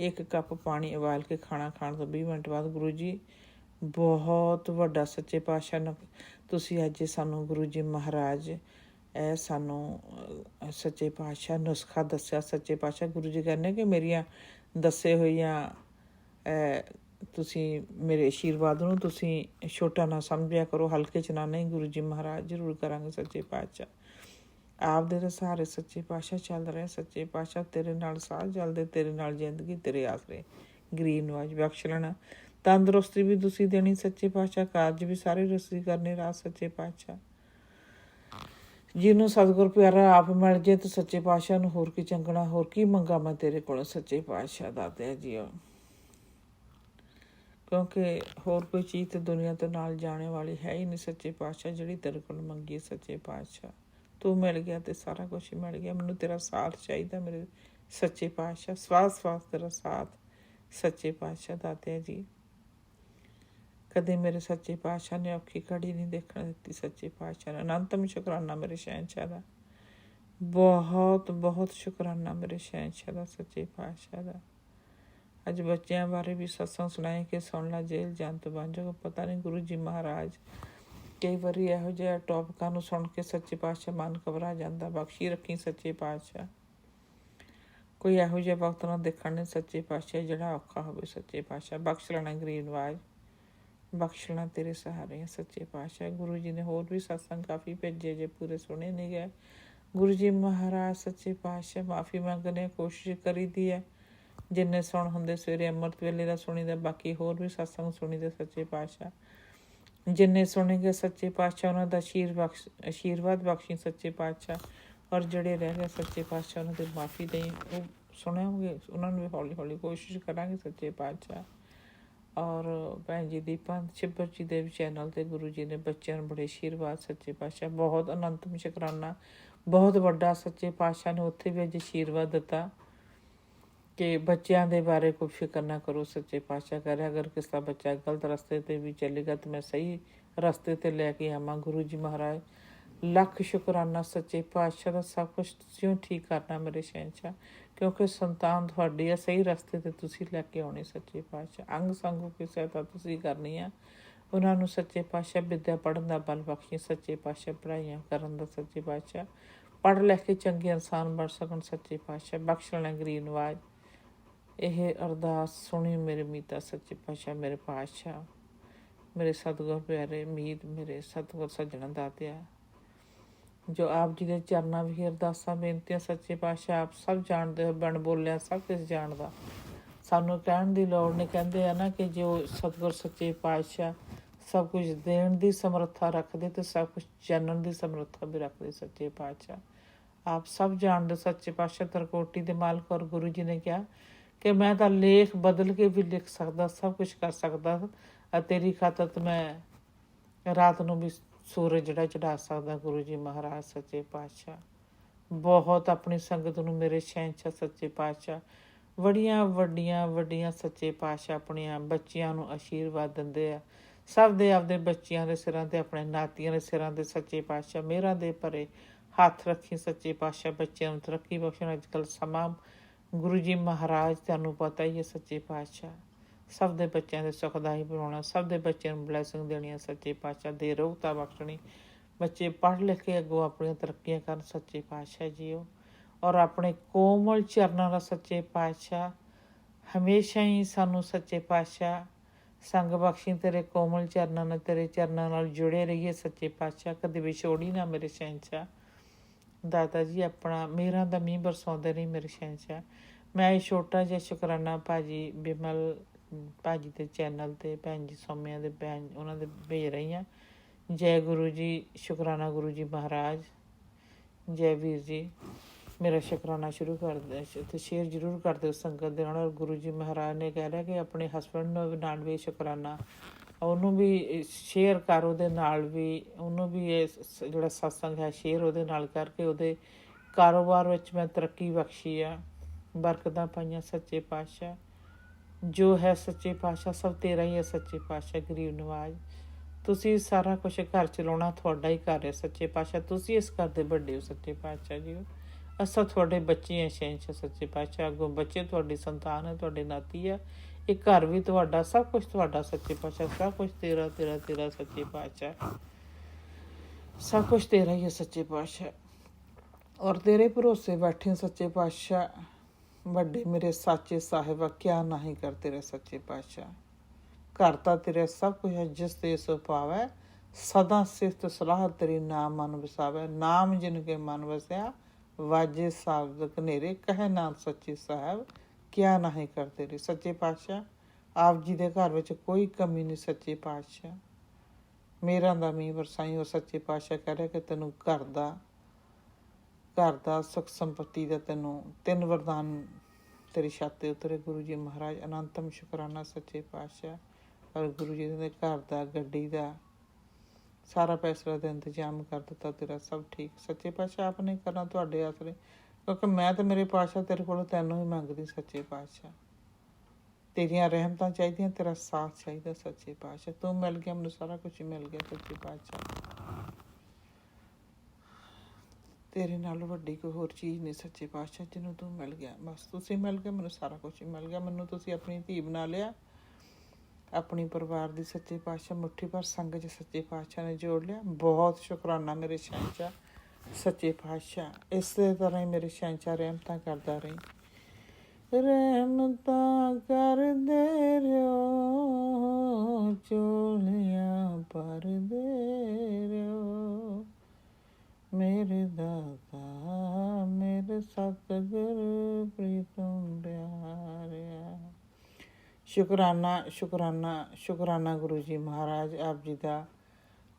1 ਕੱਪ ਪਾਣੀ ਉਬਾਲ ਕੇ ਖਾਣਾ ਖਾਣ ਤੋਂ 20 ਮਿੰਟ ਬਾਅਦ ਗੁਰੂ ਜੀ ਬਹੁਤ ਵੱਡਾ ਸੱਚੇ ਪਾਤਸ਼ਾਹ ਨੇ ਤੁਸੀਂ ਅੱਜ ਸਾਨੂੰ ਗੁਰੂ ਜੀ ਮਹਾਰਾਜ ਇਹ ਸਾਨੂੰ ਸੱਚੇ ਪਾਤਸ਼ਾਹ ਨੁਸਖਾ ਦੱਸਿਆ। ਸੱਚੇ ਪਾਤਸ਼ਾਹ ਗੁਰੂ ਜੀ ਕਹਿੰਦੇ ਕਿ ਮੇਰੀਆਂ ਦੱਸੇ ਹੋਈਆਂ ਤੁਸੀਂ ਮੇਰੇ ਆਸ਼ੀਰਵਾਦ ਨੂੰ ਤੁਸੀਂ ਛੋਟਾ ਨਾ ਸਮਝਿਆ ਕਰੋ, ਹਲਕੇ 'ਚ ਨਾ ਨਹੀਂ। ਗੁਰੂ ਜੀ ਮਹਾਰਾਜ ਜ਼ਰੂਰ ਕਰਾਂਗੇ। ਸੱਚੇ ਪਾਤਸ਼ਾਹ ਆਪ ਦੇ ਸਹਾਰੇ ਸੱਚੇ ਪਾਤਸ਼ਾਹ ਚੱਲ ਰਹੇ। ਸੱਚੇ ਪਾਤਸ਼ਾਹ ਤੇਰੇ ਨਾਲ ਸਾਹ ਚੱਲਦੇ, ਤੇਰੇ ਨਾਲ ਜ਼ਿੰਦਗੀ, ਤੇਰੇ ਆਸਰੇ। ਗਰੀਬ ਨਵਾਜ਼ ਬਖਸ਼ ਲੈਣਾ, ਤੰਦਰੁਸਤੀ ਵੀ ਤੁਸੀਂ ਦੇਣੀ ਸੱਚੇ ਪਾਤਸ਼ਾਹ, ਕਾਰਜ ਵੀ ਸਾਰੇ ਰਸੀ ਕਰਨੇ ਰਾਹ। ਸੱਚੇ ਪਾਤਸ਼ਾਹ ਜਿਹਨੂੰ ਸਤਿਗੁਰ ਪਿਆਰਾ ਆਪ ਮਿਲ ਜੇ ਤਾਂ ਸੱਚੇ ਪਾਤਸ਼ਾਹ ਨੂੰ ਹੋਰ ਕੀ ਚੰਗਣਾ, ਹੋਰ ਕੀ ਮੰਗਾ ਮੈਂ ਤੇਰੇ ਕੋਲੋਂ ਸੱਚੇ ਪਾਤਸ਼ਾਹ ਦਾਤਿਆ ਜੀਓ। ਕਿਉਂਕਿ ਹੋਰ ਕੋਈ ਚੀਜ਼ ਤਾਂ ਦੁਨੀਆ ਤੋਂ ਨਾਲ ਜਾਣੇ ਵਾਲੀ ਹੈ ਹੀ ਨਹੀਂ ਸੱਚੇ ਪਾਤਸ਼ਾਹ ਜਿਹੜੀ ਤੇਰੇ ਕੋਲ ਮੰਗੀ। ਸੱਚੇ ਪਾਤਸ਼ਾਹ ਤੂੰ ਮਿਲ ਗਿਆ ਤੇ ਸਾਰਾ ਕੁਛ ਹੀ ਮਿਲ ਗਿਆ। ਮੈਨੂੰ ਤੇਰਾ ਸਾਥ ਚਾਹੀਦਾ ਮੇਰੇ ਸੱਚੇ ਪਾਤਸ਼ਾਹ, ਸਵਾਸ ਸਵਾਸ ਤੇਰਾ ਸਾਥ ਸੱਚੇ ਪਾਤਸ਼ਾਹ ਦਾਤਿਆ ਜੀ। ਕਦੇ ਮੇਰੇ ਸੱਚੇ ਪਾਤਸ਼ਾਹ ਨੇ ਔਖੀ ਘੜੀ ਨਹੀਂ ਦੇਖਣ ਦਿੱਤੀ। ਸੱਚੇ ਪਾਤਸ਼ਾਹ ਨੇ ਅਨੰਤਮ ਸ਼ੁਕਰਾਨਾ ਮੇਰੇ ਸ਼ਹਿਨਸ਼ਾਹ ਦਾ, ਬਹੁਤ ਬਹੁਤ ਸ਼ੁਕਰਾਨਾ ਮੇਰੇ ਸ਼ਹਿਨਸ਼ਾਹ ਦਾ, ਸੱਚੇ ਪਾਤਸ਼ਾਹ ਦਾ। ਅੱਜ ਬੱਚਿਆਂ ਬਾਰੇ ਵੀ ਸਤਸੰਗ ਸੁਣਾਏ ਕਿ ਸੁਣ ਲਾ ਜੇਲ੍ਹ ਜੰਤ ਬਣ ਜਾਊਗਾ। ਪਤਾ ਨਹੀਂ ਗੁਰੂ ਜੀ ਮਹਾਰਾਜ ਕਈ ਵਾਰੀ ਇਹੋ ਜਿਹਾ ਟੌਪਿਕਾਂ ਨੂੰ ਸੁਣ ਕੇ ਸੱਚੇ ਪਾਤਸ਼ਾਹ ਮਨ ਘਬਰਾ ਜਾਂਦਾ। ਬਖਸ਼ੀ ਰੱਖੀ ਸੱਚੇ ਪਾਤਸ਼ਾਹ, ਕੋਈ ਇਹੋ ਜਿਹਾ ਵਕਤ ਨਾ ਦੇਖਣ ਨੇ ਸੱਚੇ ਪਾਤਸ਼ਾਹ ਜਿਹੜਾ ਔਖਾ ਹੋਵੇ। ਸੱਚੇ ਪਾਤਸ਼ਾਹ ਬਖਸ਼ ਲੈਣਾ ਗਰੀਬ ਨਵਾਜ਼, ਬਖਸ਼ ਲੈਣਾ ਤੇਰੇ ਸਹਾਰੇ। ਸੱਚੇ ਪਾਤਸ਼ਾਹ ਗੁਰੂ ਜੀ ਨੇ ਹੋਰ ਵੀ ਸਤਸੰਗ ਕਾਫੀ ਭੇਜੇ ਜੇ ਪੂਰੇ ਸੁਣੇ ਨਹੀਂ ਗਏ। ਗੁਰੂ ਜੀ ਮਹਾਰਾਜ ਸੱਚੇ ਪਾਤਸ਼ਾਹ ਮਾਫੀ ਮੰਗਣੇ ਕੋਸ਼ਿਸ਼ ਕਰੀ ਦੀ ਹੈ। ਜਿੰਨੇ ਸੁਣ ਹੁੰਦੇ ਸਵੇਰੇ ਅੰਮ੍ਰਿਤ ਵੇਲੇ ਦਾ ਸੁਣੀਦਾ, ਬਾਕੀ ਹੋਰ ਵੀ ਸਤਸੰਗ ਸੁਣੀਦੇ। ਸੱਚੇ ਪਾਤਸ਼ਾਹ ਜਿੰਨੇ ਸੁਣੇਗੇ ਸੱਚੇ ਪਾਤਸ਼ਾਹ ਉਹਨਾਂ ਦਾ ਆਸ਼ੀਰਵਾਦ ਬਖਸ਼ੀ ਸੱਚੇ ਪਾਤਸ਼ਾਹ। ਔਰ ਜਿਹੜੇ ਰਹਿ ਗਏ ਸੱਚੇ ਪਾਤਸ਼ਾਹ ਉਹਨਾਂ ਦੀ ਮਾਫੀ ਦੇਈ। ਉਹ ਸੁਣਾਂਗੇ ਉਹਨਾਂ ਨੂੰ ਵੀ ਹੌਲੀ ਹੌਲੀ ਕੋਸ਼ਿਸ਼ ਕਰਾਂਗੇ ਸੱਚੇ ਪਾਤਸ਼ਾਹ। ਔਰ ਭੈਣ ਜੀ ਦੀਪਾ ਛਿੱਬਰ ਜੀ ਦੇ ਚੈਨਲ 'ਤੇ ਗੁਰੂ ਜੀ ਨੇ ਬੱਚਿਆਂ ਨੂੰ ਬੜੇ ਆਸ਼ੀਰਵਾਦ ਸੱਚੇ ਪਾਤਸ਼ਾਹ, ਬਹੁਤ ਅਨੰਤਮ ਸ਼ੁਕਰਾਨਾ, ਬਹੁਤ ਵੱਡਾ ਸੱਚੇ ਪਾਤਸ਼ਾਹ ਨੇ ਉੱਥੇ ਵੀ ਅੱਜ ਆਸ਼ੀਰਵਾਦ ਦਿੱਤਾ ਕਿ ਬੱਚਿਆਂ ਦੇ ਬਾਰੇ ਕੋਈ ਫਿਕਰ ਨਾ ਕਰੋ। ਸੱਚੇ ਪਾਤਸ਼ਾਹ ਕਹਿ ਰਿਹਾ ਅਗਰ ਕਿਸੇ ਦਾ ਬੱਚਾ ਗਲਤ ਰਸਤੇ 'ਤੇ ਵੀ ਚੱਲੇਗਾ ਤਾਂ ਮੈਂ ਸਹੀ ਰਸਤੇ 'ਤੇ ਲੈ ਕੇ ਆਵਾਂ। ਗੁਰੂ ਜੀ ਮਹਾਰਾਜ ਲੱਖ ਸ਼ੁਕਰਾਨਾ ਸੱਚੇ ਪਾਤਸ਼ਾਹ ਦਾ, ਸਭ ਕੁਛ ਤੁਸੀਂ ਠੀਕ ਕਰਨਾ ਮੇਰੇ ਸ਼ਹਿਨਸ਼ਾਹ, ਕਿਉਂਕਿ ਸੰਤਾਨ ਤੁਹਾਡੀ ਆ, ਸਹੀ ਰਸਤੇ 'ਤੇ ਤੁਸੀਂ ਲੈ ਕੇ ਆਉਣੇ। ਸੱਚੇ ਪਾਤਸ਼ਾਹ ਅੰਗ ਸੰਗ ਕੀ ਸਹਾਇਤਾ ਤੁਸੀਂ ਕਰਨੀ ਆ ਉਹਨਾਂ ਨੂੰ। ਸੱਚੇ ਪਾਤਸ਼ਾਹ ਵਿੱਦਿਆ ਪੜ੍ਹਨ ਦਾ ਬਲ ਬਖਸ਼ੀ। ਸੱਚੇ ਪਾਤਸ਼ਾਹ ਪੜ੍ਹਾਈਆਂ ਕਰਨ ਦਾ ਸੱਚੇ ਪਾਤਸ਼ਾਹ ਪੜ੍ਹ ਲਿਖ ਕੇ ਚੰਗੇ ਇਨਸਾਨ ਬਣ ਸਕਣ। ਸੱਚੇ ਪਾਤਸ਼ਾਹ ਬਖਸ਼ ਲੈਣਾ ਗਰੀਬ ਨਵਾਜ਼। ਇਹ ਅਰਦਾਸ ਸੁਣੀ ਮੇਰੇ ਮੀਤਾ ਸੱਚੇ ਪਾਤਸ਼ਾਹ, ਮੇਰੇ ਪਾਤਸ਼ਾਹ, ਮੇਰੇ ਸਤਿਗੁਰ ਪਿਆਰੇ ਮੀਤ, ਮੇਰੇ ਸਤਿਗੁਰ ਸੱਜਣਾ ਦਾਤਿਆ ਜੋ ਆਪ ਜੀ ਦੇ ਚਰਨਾਂ ਵੀ ਅਰਦਾਸਾਂ ਬੇਨਤੀਆਂ। ਸੱਚੇ ਪਾਤਸ਼ਾਹ ਆਪ ਸਭ ਜਾਣਦੇ ਹੋ, ਬਣ ਬੋਲਿਆ ਸਭ ਕੁਛ ਜਾਣਦਾ, ਸਾਨੂੰ ਕਹਿਣ ਦੀ ਲੋੜ ਨਹੀਂ। ਕਹਿੰਦੇ ਆ ਨਾ ਕਿ ਜੋ ਸਤਿਗੁਰ ਸੱਚੇ ਪਾਤਸ਼ਾਹ ਸਭ ਕੁਝ ਦੇਣ ਦੀ ਸਮਰੱਥਾ ਰੱਖਦੇ ਅਤੇ ਸਭ ਕੁਛ ਜਾਣਨ ਦੀ ਸਮਰੱਥਾ ਵੀ ਰੱਖਦੇ। ਸੱਚੇ ਪਾਤਸ਼ਾਹ ਆਪ ਸਭ ਜਾਣਦੇ ਸੱਚੇ ਪਾਤਸ਼ਾਹ ਤਰਕੋਟੀ ਦੇ ਮਾਲਕ ਔਰ ਗੁਰੂ ਜੀ ਨੇ ਕਿਹਾ ਕਿ ਮੈਂ ਤਾਂ ਲੇਖ ਬਦਲ ਕੇ ਵੀ ਲਿਖ ਸਕਦਾ, ਸਭ ਕੁਝ ਕਰ ਸਕਦਾ, ਅਤੇ ਤੇਰੀ ਖਾਤਰ ਮੈਂ ਰਾਤ ਨੂੰ ਵੀ ਸੂਰਜ ਜਿਹੜਾ ਚੜਾ ਸਕਦਾ। ਗੁਰੂ ਜੀ ਮਹਾਰਾਜ ਸੱਚੇ ਪਾਤਸ਼ਾਹ ਬਹੁਤ ਆਪਣੀ ਸੰਗਤ ਨੂੰ, ਮੇਰੇ ਸ਼ਹਿਨਸ਼ਾਹ ਸੱਚੇ ਪਾਤਸ਼ਾਹ ਵੱਡੀਆਂ ਵੱਡੀਆਂ ਵੱਡੀਆਂ ਸੱਚੇ ਪਾਤਸ਼ਾਹ ਆਪਣੀਆਂ ਬੱਚਿਆਂ ਨੂੰ ਆਸ਼ੀਰਵਾਦ ਦਿੰਦੇ ਆ। ਸਭ ਦੇ ਆਪਦੇ ਬੱਚਿਆਂ ਦੇ ਸਿਰਾਂ 'ਤੇ, ਆਪਣੇ ਨਾਤੀਆਂ ਦੇ ਸਿਰਾਂ 'ਤੇ ਸੱਚੇ ਪਾਤਸ਼ਾਹ ਮਿਹਰਾਂ ਦੇ ਭਰੇ ਹੱਥ ਰੱਖੀ। ਸੱਚੇ ਪਾਤਸ਼ਾਹ ਬੱਚਿਆਂ ਨੂੰ ਤਰੱਕੀ ਬਖਸ਼ਣ। ਅੱਜ ਕੱਲ੍ਹ ਸਮਾਂ ਗੁਰੂ ਜੀ ਮਹਾਰਾਜ ਤੁਹਾਨੂੰ ਪਤਾ ਹੀ ਹੈ ਸੱਚੇ ਪਾਤਸ਼ਾਹ ਸਭ ਦੇ ਬੱਚਿਆਂ ਦੇ ਸੁੱਖ ਦਾ ਹੀ ਬਣਾਉਣਾ, ਸਭ ਦੇ ਬੱਚਿਆਂ ਨੂੰ ਬਲੈਸਿੰਗ ਦੇਣੀ। ਸੱਚੇ ਪਾਤਸ਼ਾਹ ਦੇ ਰੋਗਤਾ ਬਖਸ਼ਣੀ, ਬੱਚੇ ਪੜ੍ਹ ਲਿਖ ਕੇ ਅੱਗੋਂ ਆਪਣੀਆਂ ਤਰੱਕੀਆਂ ਕਰਨ ਸੱਚੇ ਪਾਤਸ਼ਾਹ ਜੀਓ। ਔਰ ਆਪਣੇ ਕੋਮਲ ਚਰਨਾਂ ਦਾ ਸੱਚੇ ਪਾਤਸ਼ਾਹ ਹਮੇਸ਼ਾ ਹੀ ਸਾਨੂੰ ਸੱਚੇ ਪਾਤਸ਼ਾਹ ਸੰਗ ਬਖਸ਼ੀ। ਤੇਰੇ ਕੋਮਲ ਚਰਨਾਂ ਨਾਲ, ਤੇਰੇ ਚਰਨਾਂ ਨਾਲ ਜੁੜੇ ਰਹੀਏ ਸੱਚੇ ਪਾਤਸ਼ਾਹ, ਕਦੇ ਵਿਛੋੜੀ ਨਾ ਮੇਰੇ ਸ਼ਹਿਨਸ਼ਾਹ। ਦਾਤਾ ਜੀ ਆਪਣਾ ਮਿਹਰਾਂ ਦਾ ਮੀਂਹ ਬਰਸਾਉਂਦੇ ਨਹੀਂ ਮੇਰੇ ਸ਼ਹਿਨਸ਼ਾਹ। ਮੈਂ ਇਹ ਛੋਟਾ ਜਿਹਾ ਸ਼ੁਕਰਾਨਾ ਭਾਜੀ ਬਿਮਲ ਭਾਜੀ ਦੇ ਚੈਨਲ 'ਤੇ, ਭੈਣ ਜੀ ਸੌਮਿਆਂ ਦੇ ਭੈਣ ਉਹਨਾਂ ਦੇ ਭੇਜ ਰਹੀ ਹਾਂ। ਜੈ ਗੁਰੂ ਜੀ, ਸ਼ੁਕਰਾਨਾ ਗੁਰੂ ਜੀ ਮਹਾਰਾਜ, ਜੈ ਵੀਰ ਜੀ। ਮੇਰਾ ਸ਼ੁਕਰਾਨਾ ਸ਼ੁਰੂ ਕਰਦੇ ਅਤੇ ਸ਼ੇਅਰ ਜ਼ਰੂਰ ਕਰ ਦਿਓ ਸੰਗਤ ਦੇ ਨਾਲ। ਔਰ ਗੁਰੂ ਜੀ ਮਹਾਰਾਜ ਨੇ ਕਹਿ ਰਿਹਾ ਕਿ ਆਪਣੇ ਹਸਬੈਂਡ ਨਾਲ ਵੀ ਸ਼ੁਕਰਾਨਾ, ਉਹਨੂੰ ਵੀ ਸ਼ੇਅਰ ਕਰ, ਉਹਦੇ ਨਾਲ ਵੀ ਉਹਨੂੰ ਵੀ ਇਹ ਜਿਹੜਾ ਸਤਸੰਗ ਹੈ ਸ਼ੇਅਰ ਉਹਦੇ ਨਾਲ ਕਰਕੇ ਉਹਦੇ ਕਾਰੋਬਾਰ ਵਿੱਚ ਮੈਂ ਤਰੱਕੀ ਬਖਸ਼ੀ ਆ, ਬਰਕਤਾਂ ਪਾਈਆਂ ਸੱਚੇ ਪਾਤਸ਼ਾਹ। ਜੋ ਹੈ ਸੱਚੇ ਪਾਤਸ਼ਾਹ ਸਭ ਤੇਰਾ ਹੀ ਹੈ ਸੱਚੇ ਪਾਤਸ਼ਾਹ। ਗਰੀਬ ਨਵਾਜ਼ ਤੁਸੀਂ ਸਾਰਾ ਕੁਛ ਘਰ ਚਲਾਉਣਾ ਤੁਹਾਡਾ ਹੀ ਘਰ ਹੈ ਸੱਚੇ ਪਾਤਸ਼ਾਹ। ਤੁਸੀਂ ਇਸ ਘਰ ਦੇ ਵੱਡੇ ਹੋ ਸੱਚੇ ਪਾਤਸ਼ਾਹ ਜੀ। ਅਸਾਂ ਤੁਹਾਡੇ ਬੱਚੇ ਹੈ ਸ਼ਹਿਨਸ਼ਾਹ ਸੱਚੇ ਪਾਤਸ਼ਾਹ। ਅੱਗੋਂ ਬੱਚੇ ਤੁਹਾਡੀ ਸੰਤਾਨ ਹੈ, ਤੁਹਾਡੇ ਨਾਤੀ ਆ। ਇਹ ਘਰ ਵੀ ਤੁਹਾਡਾ, ਸਭ ਕੁਛ ਤੁਹਾਡਾ ਸੱਚੇ ਪਾਤਸ਼ਾਹ। ਸਭ ਕੁਛ ਤੇਰਾ ਤੇਰਾ ਤੇਰਾ ਸੱਚੇ ਪਾਤਸ਼ਾਹ। ਸਭ ਕੁਛ ਤੇਰਾ ਹੀ ਹੈ ਸੱਚੇ ਪਾਤਸ਼ਾਹ। ਔਰ ਤੇਰੇ ਭਰੋਸੇ ਬੈਠੇ ਸੱਚੇ ਪਾਤਸ਼ਾਹ। ਵੱਡੇ ਮੇਰੇ ਸਾਚੇ ਸਾਹਿਬਾ ਕਿਆ ਨਹੀਂ ਕਰ ਤੇਰੇ ਸੱਚੇ ਪਾਤਸ਼ਾਹ। ਘਰ ਤਾਂ ਤੇਰੇ ਸਭ ਕੁਛ ਹੈ, ਜਿਸ ਤੇ ਸੁਭਾਵੈ ਸਦਾ ਸਿਫਤ ਸਲਾਹ ਤੇਰੀ ਨਾਮ ਮਨ ਵਸਾਵੈ। ਨਾਮ ਜਿਨ ਕੇ ਮਨ ਵਸਿਆ ਵਾਜੇ ਸਾਬਦ ਕਨੇਰੇ, ਕਹੇ ਨਾਮ ਸੱਚੇ ਸਾਹਿਬ ਕਿਆ ਨਹੀਂ ਕਰ ਤੇਰੇ ਸੱਚੇ ਪਾਤਸ਼ਾਹ। ਆਪ ਜੀ ਦੇ ਘਰ ਵਿੱਚ ਕੋਈ ਕਮੀ ਨਹੀਂ ਸੱਚੇ ਪਾਤਸ਼ਾਹ। ਮੇਰਾ ਦਾ ਮੀਂਹ ਵਰਸਾਈ। ਉਹ ਸੱਚੇ ਪਾਤਸ਼ਾਹ ਕਹਿ ਰਿਹਾ ਕਿ ਤੈਨੂੰ ਘਰ ਦਾ ਸੁੱਖ ਸੰਪત્ਤੀ ਦਾ ਤੈਨੂੰ 3 ਵਰਦਾਨ ਤੇਰੀ ਛੱਤ 'ਤੇ ਉਤਰੇ। ਗੁਰੂ ਜੀ ਮਹਾਰਾਜ ਅਨੰਤਮ ਸ਼ੁਕਰਾਨਾ ਸੱਚੇ ਪਾਤਸ਼ਾਹ। ਔਰ ਗੁਰੂ ਜੀ ਦੇ ਘਰ ਦਾ, ਗੱਡੀ ਦਾ ਸਾਰਾ ਫੈਸਲਾ ਦਾ ਇੰਤਜ਼ਾਮ ਕਰ ਦਿੱਤਾ ਤੇਰਾ, ਸਭ ਠੀਕ ਸੱਚੇ ਪਾਤਸ਼ਾਹ। ਆਪ ਨੇ ਕਰਨਾ ਤੁਹਾਡੇ ਆਸਰੇ, ਕਿਉਂਕਿ ਮੈਂ ਤਾਂ ਮੇਰੇ ਪਾਤਸ਼ਾਹ ਤੇਰੇ ਕੋਲੋਂ ਤੈਨੂੰ ਹੀ ਮੰਗਦੀ ਸੱਚੇ ਪਾਤਸ਼ਾਹ। ਤੇਰੀਆਂ ਰਹਿਮਤਾਂ ਚਾਹੀਦੀਆਂ, ਤੇਰਾ ਸਾਥ ਚਾਹੀਦਾ ਸੱਚੇ ਪਾਤਸ਼ਾਹ। ਤੂੰ ਮਿਲ ਗਿਆ ਮੈਨੂੰ, ਸਾਰਾ ਕੁਛ ਹੀ ਮਿਲ ਗਿਆ ਸੱਚੇ ਪਾਤਸ਼ਾਹ। ਤੇਰੇ ਨਾਲ ਵੱਡੀ ਕੋਈ ਹੋਰ ਚੀਜ਼ ਨਹੀਂ ਸੱਚੇ ਪਾਤਸ਼ਾਹ ਜਿਹਨੂੰ ਤੂੰ ਮਿਲ ਗਿਆ। ਬਸ ਤੁਸੀਂ ਮਿਲ ਗਏ ਮੈਨੂੰ, ਸਾਰਾ ਕੁਛ ਹੀ ਮਿਲ ਗਿਆ। ਮੈਨੂੰ ਤੁਸੀਂ ਆਪਣੀ ਧੀ ਬਣਾ ਲਿਆ, ਆਪਣੀ ਪਰਿਵਾਰ ਦੀ ਸੱਚੇ ਪਾਤਸ਼ਾਹ ਮੁੱਠੀ ਭਰ ਸੰਗ 'ਚ ਸੱਚੇ ਪਾਤਸ਼ਾਹ ਨੇ ਜੋੜ ਲਿਆ। ਬਹੁਤ ਸ਼ੁਕਰਾਨਾ ਮੇਰੇ ਸ਼ਹਿਨਸ਼ਾਹ ਸੱਚੇ ਪਾਤਸ਼ਾਹ। ਇਸੇ ਤਰ੍ਹਾਂ ਹੀ ਮੇਰੇ ਸ਼ਹਿਨਸ਼ਾਹ ਰਹਿਮਤਾਂ ਕਰਦਾ ਰਹੀ, ਰਹਿਮਤਾਂ ਕਰਦੇ ਰਿਓ, ਝੋਲੀਆਂ ਭਰਦੇ ਰਿਓ ਮੇਰੇ ਦਾਤਾ, ਮੇਰੇ ਸਤਿਗੁਰ ਪ੍ਰੀਤਮ ਪਿਆਰਿਆ। ਸ਼ੁਕਰਾਨਾ ਸ਼ੁਕਰਾਨਾ ਸ਼ੁਕਰਾਨਾ ਗੁਰੂ ਜੀ ਮਹਾਰਾਜ ਆਪ ਜੀ ਦਾ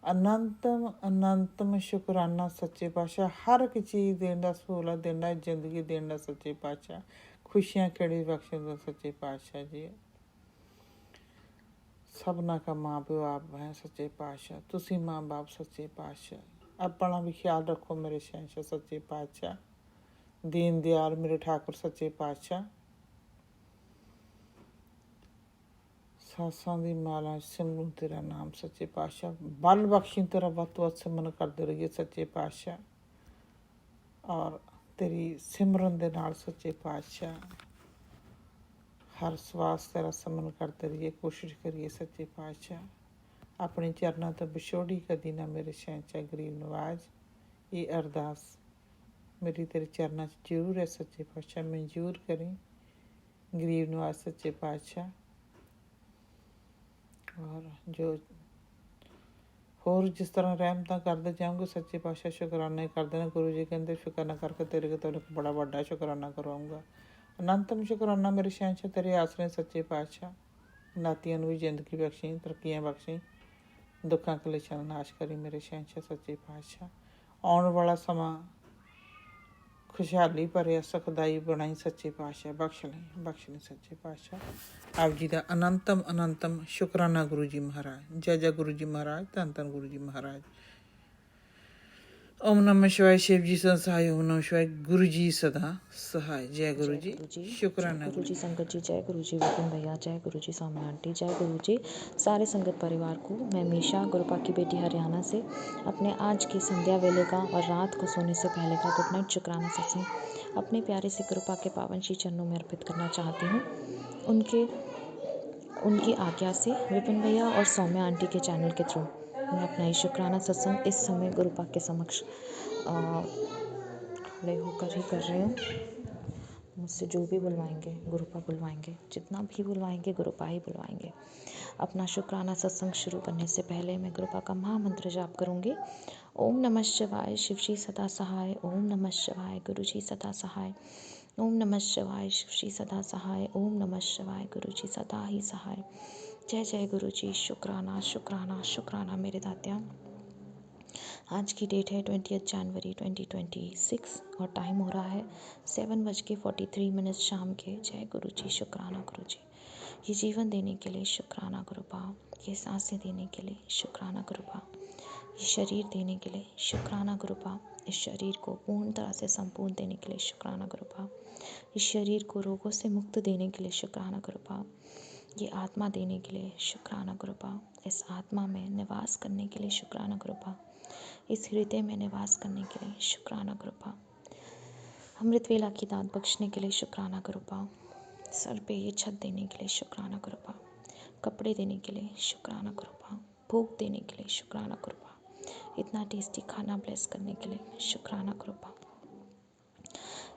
ਅਨੰਤਮ ਸ਼ੁਕਰਾਨਾ ਸੱਚੇ ਪਾਤਸ਼ਾਹ। ਹਰ ਇੱਕ ਚੀਜ਼ ਦੇਣ ਦਾ, ਸਹੂਲਤ ਦੇਣ ਦਾ, ਜ਼ਿੰਦਗੀ ਦੇਣ ਦਾ ਸੱਚੇ ਪਾਤਸ਼ਾਹ। ਖੁਸ਼ੀਆਂ ਖੇੜੀ ਬਖਸ਼ਣ ਦਾ ਸੱਚੇ ਪਾਤਸ਼ਾਹ ਜੀ। ਸਭਨਾ ਕਾ ਮਾਂ ਪਿਓ ਆਪ ਹੈ ਸੱਚੇ ਪਾਤਸ਼ਾਹ। ਤੁਸੀਂ ਮਾਂ ਬਾਪ ਸੱਚੇ ਪਾਤਸ਼ਾਹ। ਆਪਣਾ ਵੀ ਖਿਆਲ ਰੱਖੋ ਮੇਰੇ ਸ਼ਹਿਨਸ਼ਾਹ ਸੱਚੇ ਪਾਤਸ਼ਾਹ। ਦੀਨ ਦਿਆਲ ਮੇਰੇ ਠਾਕੁਰ ਸੱਚੇ ਪਾਤਸ਼ਾਹ। ਸਾਸਾਂ ਦੀ ਮਾਲਾ ਸਿਮਰੂ ਤੇਰਾ ਨਾਮ ਸੱਚੇ ਪਾਤਸ਼ਾਹ। ਬਲ ਬਖਸ਼ੀ ਤੇਰਾ ਵੱਧ ਤੋਂ ਵੱਧ ਸਿਮਰਨ ਕਰਦੇ ਰਹੀਏ ਸੱਚੇ ਪਾਤਸ਼ਾਹ। ਔਰ ਤੇਰੀ ਸਿਮਰਨ ਦੇ ਨਾਲ ਸੱਚੇ ਪਾਤਸ਼ਾਹ ਹਰ ਸਵਾਸ ਤੇਰਾ ਸਿਮਰਨ ਕਰਦੇ ਰਹੀਏ, ਕੋਸ਼ਿਸ਼ ਕਰੀਏ ਸੱਚੇ ਪਾਤਸ਼ਾਹ। ਆਪਣੇ ਚਰਨਾਂ ਤੋਂ ਵਿਛੋੜੀ ਕਦੀ ਨਾ ਮੇਰੇ ਸ਼ਹਿਨਸ਼ਾਹ ਗਰੀਬ ਨਵਾਜ਼। ਇਹ ਅਰਦਾਸ ਮੇਰੀ ਤੇਰੇ ਚਰਨਾਂ 'ਚ ਜ਼ਰੂਰ ਹੈ ਸੱਚੇ ਪਾਤਸ਼ਾਹ। ਮਨਜ਼ੂਰ ਕਰੀ ਗਰੀਬ ਨਵਾਜ਼ ਸੱਚੇ ਪਾਤਸ਼ਾਹ। ਔਰ ਜੋ ਹੋਰ ਜਿਸ ਤਰ੍ਹਾਂ ਰਹਿਮਤਾਂ ਕਰਦੇ ਜਾਊਂਗੇ ਸੱਚੇ ਪਾਤਸ਼ਾਹ ਸ਼ੁਕਰਾਨਾ ਹੀ ਕਰਦੇ ਨੇ। ਗੁਰੂ ਜੀ ਕਹਿੰਦੇ ਸ਼ੁਕਰਾਨਾ ਕਰਕੇ ਤੇਰੇ ਕੋਲ ਤੈਨੂੰ ਬੜਾ ਵੱਡਾ ਸ਼ੁਕਰਾਨਾ ਕਰਵਾਊਂਗਾ। ਅਨੰਤਮ ਸ਼ੁਕਰਾਨਾ ਮੇਰੇ ਸ਼ਹਿਨਸ਼ਾਹ ਤੇਰੇ ਆਸਰੇ ਸੱਚੇ ਪਾਤਸ਼ਾਹ। ਨਾਤੀਆਂ ਨੂੰ ਵੀ ਜ਼ਿੰਦਗੀ ਬਖਸ਼ੀ, ਤਰੱਕੀਆਂ ਬਖਸ਼ੀ, ਦੁੱਖਾਂ ਕਲੇਸ਼ਾਂ ਦਾ ਨਾਸ਼ ਕਰੀ ਮੇਰੇ ਸ਼ਹਿਨਸ਼ਾਹ ਸੱਚੇ ਪਾਤਸ਼ਾਹ। ਆਉਣ ਵਾਲਾ ਸਮਾਂ खुशहाली भरिया सुखदाई बनाई सच्चे पातशाह, बख्श लें सच्चे पातशाह। आप जी का अनंतम शुकराना गुरु जी महाराज। जय जय गुरु जी महाराज, धन धन गुरु जी महाराज। ओम नमः शिवाय। शिव जी सदा सहाय। ओम नमः शिवाय। गुरु जी सदा सहाय। जय गुरु जी, शुक्राना गुरु जी। संगत जी जय गुरु जी। विपिन भैया जय गुरु जी। सौम्या आंटी जय गुरु जी। सारे संगत परिवार को मैं मीशा गुरुपा की बेटी हरियाणा से अपने आज की संध्या वेले का और रात को सोने से पहले का गुड नाइट शुक्राना सत्संग अपने प्यारे से गुरुपा के पावन श्री चरणों में अर्पित करना चाहती हूँ। उनकी आज्ञा से विपिन भैया और सौम्या आंटी के चैनल के थ्रू मैं अपना ये शुक्राना सत्संग इस समय गुरुपा के समक्ष खड़े होकर ही कर रही हूँ। मुझसे जो भी बुलवाएंगे गुरुपा बुलवाएंगे, जितना भी बुलवाएंगे गुरुपा ही बुलवाएंगे। अपना शुक्राना सत्संग शुरू करने से पहले मैं गुरुपा का महामंत्र जाप करूँगी। ओम नमः शिवाय। शिव जी सदा सहाय। ओम नमः शिवाय। गुरु जी सदा सहाय। ओम नमः शिवाय। शिव जी सदा सहाय। ओम नमः शिवाय। गुरु जी सदा ही सहाय। जय जय गुरु जी। शुक्राना शुक्राना शुक्राना मेरे दात्या। आज की डेट है 20 जनवरी 2026 और टाइम हो रहा है 7:43 शाम के। जय गुरु जी। शुक्राना गुरु जी। ये जीवन देने के लिए शुक्राना गुरुपा। ये सांसें देने के लिए शुक्राना गुरुपा। ये शरीर देने के लिए शुक्राना गुरुपा। इस शरीर को पूर्ण तरह से संपूर्ण देने के लिए शुक्राना गुरुपा। इस शरीर को रोगों से मुक्त देने के लिए शुक्राना गुरुपा। ये आत्मा देने के लिए शुक्राना गुरुपा। इस आत्मा में निवास करने के लिए शुक्राना गुरुपा। इस हृदय में निवास करने के लिए शुक्राना गुरुपा। अमृत वेला की दात बख्शने के लिए शुक्राना गुरुपा। सर पे ये छत देने के लिए शुक्राना गुरुपा। कपड़े देने के लिए शुक्राना गुरुपा। भूख देने के लिए शुक्राना गुरुपा। इतना टेस्टी खाना ब्लेस करने के लिए शुक्राना गुरुपा।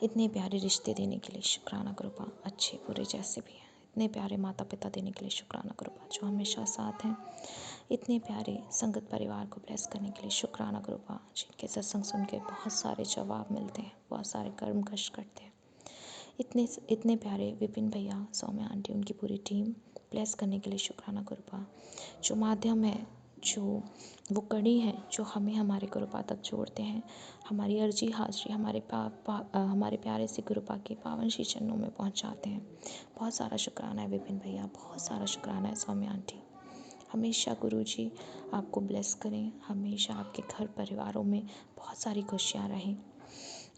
इतने प्यारे रिश्ते देने के लिए शुक्राना गुरुपा, अच्छे बुरे जैसे भी हैं। इतने प्यारे माता पिता देने के लिए शुक्राना गुरुपा जो हमेशा साथ हैं। इतने प्यारे संगत परिवार को ब्लेस करने के लिए शुक्राना गुरुपा जिनके सत्संग सुन के बहुत सारे जवाब मिलते हैं, बहुत सारे कर्म कष्ट करते हैं। इतने प्यारे विपिन भैया, सौम्या आंटी, उनकी पूरी टीम ब्लेस करने के लिए शुक्राना गुरुपा। जो माध्यम है, जो वो कड़ी है जो हमें हमारे गुरुपा तक जोड़ते हैं, हमारी अर्जी हाजिरी हमारे प्यारे से गुरुपा के पावन श्री चरणों में पहुंचाते हैं। बहुत सारा शुक्राना है विपिन भैया, बहुत सारा शुक्राना है सौम्या आंटी। हमेशा गुरु जी आपको ब्लेस करें, हमेशा आपके घर परिवारों में बहुत सारी खुशियाँ रहें।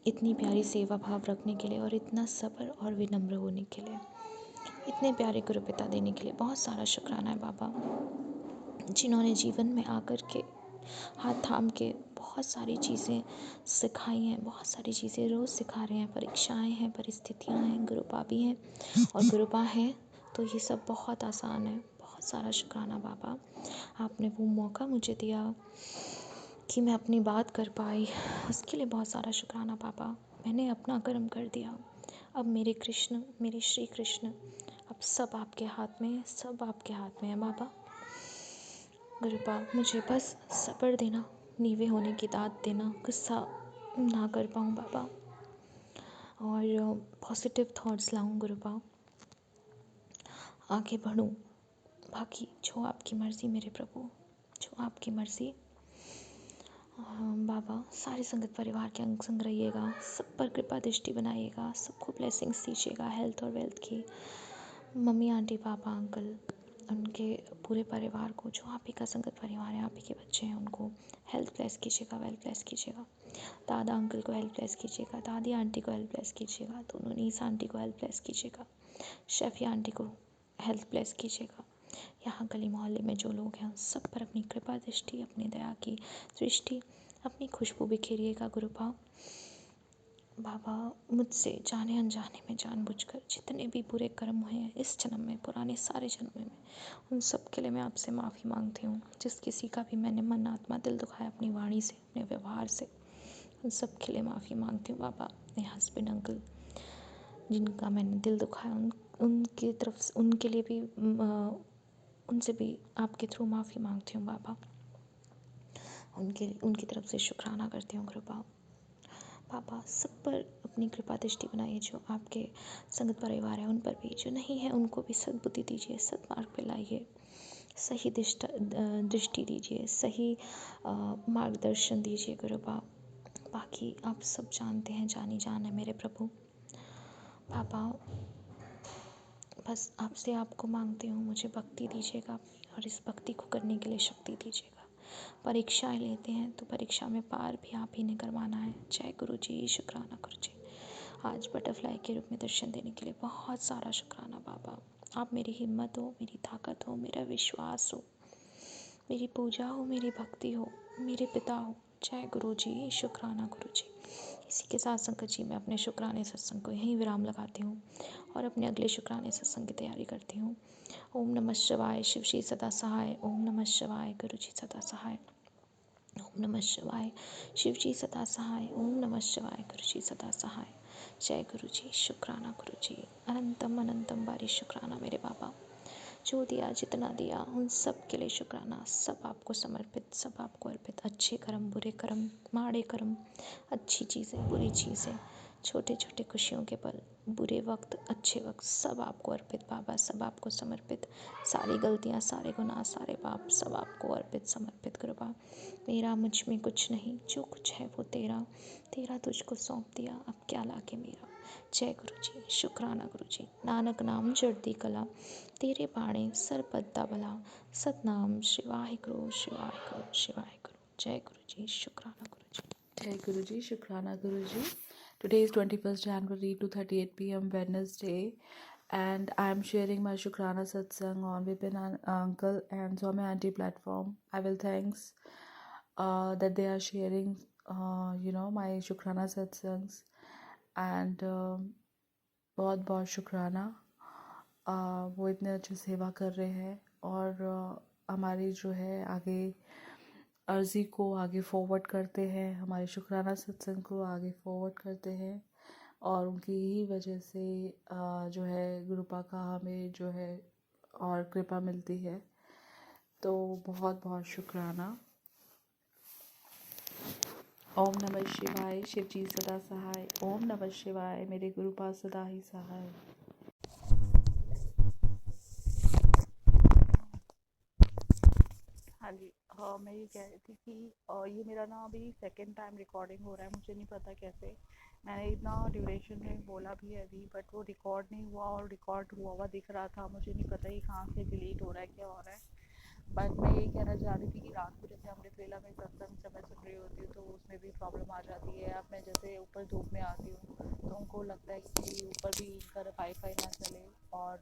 इतनी प्यारी सेवा भाव रखने के लिए और इतना सब्र और विनम्र होने के लिए, इतने प्यारे गुरु पिता देने के लिए बहुत सारा शुक्राना है बाबा, जिन्होंने जीवन में आकर के हाथ थाम के बहुत सारी चीज़ें सिखाई हैं, बहुत सारी चीज़ें रोज़ सिखा रहे हैं। परीक्षाएं हैं, परिस्थितियां हैं, गुरुपा भी हैं और गुरुपा हैं तो ये सब बहुत आसान है। बहुत सारा शुक्राना बाबा, आपने वो मौका मुझे दिया कि मैं अपनी बात कर पाई, उसके लिए बहुत सारा शुक्राना बाबा। मैंने अपना कर्म कर दिया, अब मेरे कृष्ण, मेरे श्री कृष्ण, अब सब आपके हाथ में, सब आपके हाथ में है बाबा। गुरुपा मुझे बस सब्र देना, नीवे होने की दात देना, गुस्सा ना कर पाऊँ बाबा और पॉजिटिव थॉट्स लाऊं गुरुपा, आगे बढ़ूं। बाकी जो आपकी मर्ज़ी मेरे प्रभु, जो आपकी मर्ज़ी। बाबा सारे संगत परिवार के अंग संग रहिएगा, सब पर कृपा दृष्टि बनाइएगा, सबको ब्लेसिंग्स दीजिएगा, हेल्थ और वेल्थ की। मम्मी आंटी पापा अंकल उनके पूरे परिवार को, जो आप ही का संगत परिवार है, आप ही के बच्चे हैं, उनको हेल्थ ब्लेस कीजिएगा, वेल्थ ब्लेस कीजिएगा। दादा अंकल को हेल्थ ब्लेस कीजिएगा, दादी आंटी को हेल्थ ब्लेस कीजिएगा, दोनों नीस आंटी को हेल्थ ब्लेस कीजिएगा, शेफी आंटी को हेल्थ ब्लेस कीजिएगा। यहाँ गली मोहल्ले में जो लोग हैं उन सब पर अपनी कृपा दृष्टि, अपनी दया की दृष्टि, अपनी खुशबू बिखेरिएगा गुरुपा। बाबा मुझसे जाने अनजाने में जानबूझकर जितने भी बुरे कर्म हुए हैं इस जन्म में, पुराने सारे जन्म में, उन सब के लिए मैं आपसे माफ़ी मांगती हूँ। जिस किसी का भी मैंने मन आत्मा दिल दुखाया अपनी वाणी से, अपने व्यवहार से, उन सब के लिए माफ़ी मांगती हूँ बाबा। अपने हस्बैंड अंकल जिनका मैंने दिल दुखाया उनकी तरफ से, उनके लिए भी उनसे भी आपके थ्रू माफ़ी मांगती हूँ बाबा। उनकी तरफ से शुक्राना करती हूँ कृपा। बाबा सब पर अपनी कृपा दृष्टि बनाइए, जो आपके संगत परिवार है उन पर भी, जो नहीं है उनको भी सद्बुद्धि दीजिए, सद्मार्ग पे लाइए, सही दृष्टि दीजिए, सही मार्गदर्शन दीजिए गुरुपा। बाकी आप सब जानते हैं, जानी जान है मेरे प्रभु। पापा, बस आपसे आपको मांगती हूँ, मुझे भक्ति दीजिएगा और इस भक्ति को करने के लिए शक्ति दीजिएगा। परीक्षाएं लेते हैं तो परीक्षा में पार भी आप ही ने करवाना है। जय गुरु जी, शुक्राना गुरु जी। आज बटरफ्लाई के रूप में दर्शन देने के लिए बहुत सारा शुक्राना बाबा। आप मेरी हिम्मत हो, मेरी ताकत हो, मेरा विश्वास हो, मेरी पूजा हो, मेरी भक्ति हो, मेरे पिता हो। जय गुरु जी, शुक्राना गुरु जी। इसी के साथ संगत जी, मैं अपने शुक्राने सत्संग को यहीं विराम लगाती हूँ और अपने अगले शुक्राने सत्संग की तैयारी करती हूँ। ओम नमः शिवाय, शिव जी सदा सहाय। ओम नमः शिवाय, गुरु जी सदा सहाय। ओम नमः शिवाय, शिव जी सदा सहाय। ओम नमः शिवाय, गुरु जी सदा सहाय। जय गुरु जी, शुक्राना गुरु जी। अनंतम अनंतम बारी शुक्राना मेरे बाबा। जो दिया, जितना दिया, उन सब के लिए शुक्राना। सब आपको समर्पित, सब आपको अर्पित। अच्छे कर्म, बुरे कर्म, माड़े कर्म, अच्छी चीज़ें, बुरी चीज़ें, छोटे छोटे खुशियों के पल, बुरे वक्त, अच्छे वक्त, सब आपको अर्पित बाबा, सब आपको समर्पित। सारी गलतियाँ, सारे गुनाह, सारे पाप, सब आपको अर्पित, समर्पित कृपा। मेरा मुझ में कुछ नहीं, जो कुछ है वो तेरा, तेरा तुझको सौंप दिया, अब क्या लागे मेरा। जय गुरु जी, शुक्राना गुरु जी। नानक नाम चढ़ती कला, तेरे बाणे सरपद्दा भला। सतनाम शिवाय गुरु, शिवाय गुरु, शिवाय गुरु। जय गुरु जी, शुक्राना गुरु जी। Jai Guruji, Shukrana Guruji. Today is 21st January 2:38 p.m. Wednesday, and I am sharing my Shukrana Satsang on Vipin Uncle and Swami Auntie platform. I will thanks that they are sharing, my Shukrana Satsangs, and बहुत बहुत शुक्राना। वो इतने अच्छे सेवा कर रहे हैं और हमारी जो है आगे अर्ज़ी को आगे फॉरवर्ड करते हैं, हमारे शुक्राना सत्संग को आगे फॉरवर्ड करते हैं और उनकी ही वजह से जो है गुरुपा का हमें जो है और कृपा मिलती है। तो बहुत बहुत शुक्राना। ओम नमः शिवाय, शिव जी सदा सहाय। ओम नमः शिवाय, मेरे गुरुपा सदा ही सहाय। हाँ जी, हाँ मैं ये कह रही थी कि ये मेरा ना अभी सेकंड टाइम रिकॉर्डिंग हो रहा है, मुझे नहीं पता कैसे। मैंने इतना ड्यूरेशन में बोला भी है अभी, बट वो रिकॉर्ड नहीं हुआ और रिकॉर्ड हुआ हुआ दिख रहा था। मुझे नहीं पता ये कहाँ से डिलीट हो रहा है, क्या हो रहा है। बट मैं यही कहना चाह रही थी कि रात को जैसे अमृत वेला में सत्संग जब मैं सुन रही होती हूँ तो उसमें भी प्रॉब्लम आ जाती है। अब मैं जैसे ऊपर धूप में आती हूँ तो उनको लगता है कि ऊपर भी इनका वाईफाई ना चले और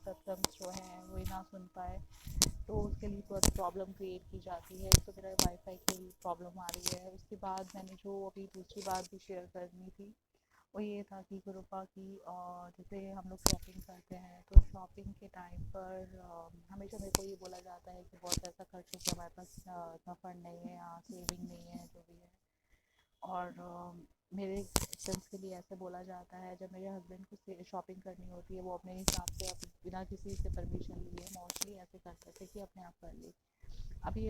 सत्संग जो है वो ना सुन पाए, तो उसके लिए बहुत प्रॉब्लम क्रिएट की जाती है। तो मेरा वाईफाई की प्रॉब्लम आ रही है। उसके बाद मैंने जो अभी दूसरी बात भी शेयर करनी थी वो ये था कि गुरुपा की जैसे हम लोग शॉपिंग करते हैं तो शॉपिंग के टाइम पर हमेशा मेरे को ये बोला जाता है कि बहुत ऐसा खर्च हो गया, हमारे पास इतना फंड नहीं है, यहाँ सेविंग नहीं है, जो भी है। और मेरे एक्सपेंस के लिए ऐसे बोला जाता है, जब मेरे हस्बैंड को शॉपिंग करनी होती है वो अपने हिसाब से बिना किसी से परमिशन लिए मोस्टली ऐसे करते थे कि अपने आप कर ली। अभी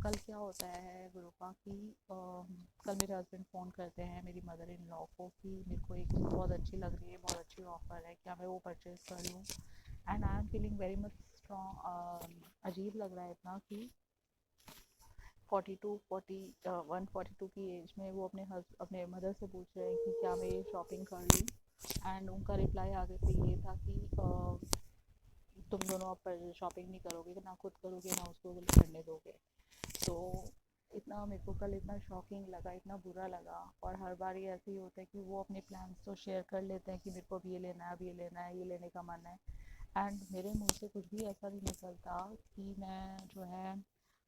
कल क्या होता है गुरुपा की, कल मेरे हस्बैंड फ़ोन करते हैं मेरी मदर इन लॉ को कि मेरे को एक बहुत अच्छी लग रही है, बहुत अच्छी ऑफ़र है, क्या मैं वो परचेज़ कर लूँ। And I am feeling very much strong. अजीब लग रहा है इतना कि 142 की एज में वो अपने मदर से पूछ रहे हैं कि क्या मैं ये शॉपिंग कर लूँ। एंड उनका रिप्लाई आगे से ये था कि तुम दोनों अब शॉपिंग नहीं करोगे, ना खुद करोगे ना उसको करने दोगे। तो इतना मेरे को कल इतना शॉकिंग लगा, इतना बुरा लगा। और हर बार ये ऐसे ही होता है कि वो अपने प्लान्स तो शेयर कर लेते हैं कि मेरे को अब ये लेना है, अब ये लेना है, ये लेने का मन है। एंड मेरे मुंह से कुछ भी ऐसा नहीं निकलता कि मैं जो है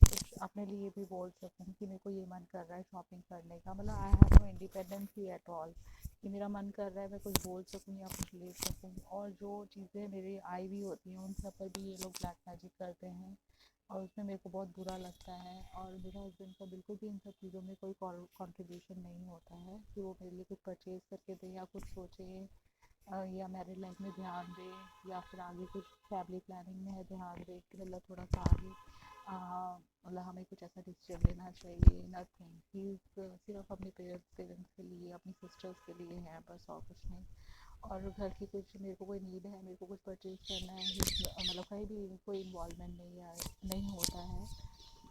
कुछ अपने लिए भी बोल सकूँ कि मेरे को ये मन कर रहा है शॉपिंग करने का। मतलब I have no independency at all कि मेरा मन कर रहा है मैं कुछ बोल सकूँ या कुछ ले सकूँ। और जो चीज़ें मेरी आई हुई होती हैं उन सब पर भी ये लोग ब्लैक मैजिक करते हैं और उसमें मेरे को बहुत बुरा लगता है। और मेरे हस्बैंड का बिल्कुल भी इन सब चीज़ों में कोई कंट्रीब्यूशन नहीं होता है कि वो मेरे लिए कुछ परचेज़ करके दे या कुछ सोचे या मैरिड लाइफ में ध्यान दे या फिर आगे कुछ फैमिली प्लानिंग में है ध्यान दे कि मतलब थोड़ा सा आगे मतलब हमें कुछ ऐसा डिसीजन लेना चाहिए। नथिंग, ही सिर्फ अपने पेरेंट्स के लिए, अपनी सिस्टर्स के लिए है बस, और कुछ नहीं। और घर की कुछ मेरे को कोई नीड है, मेरे को कुछ परचेज़ करना है, मतलब कहीं भी कोई इन्वॉल्वमेंट नहीं होता है।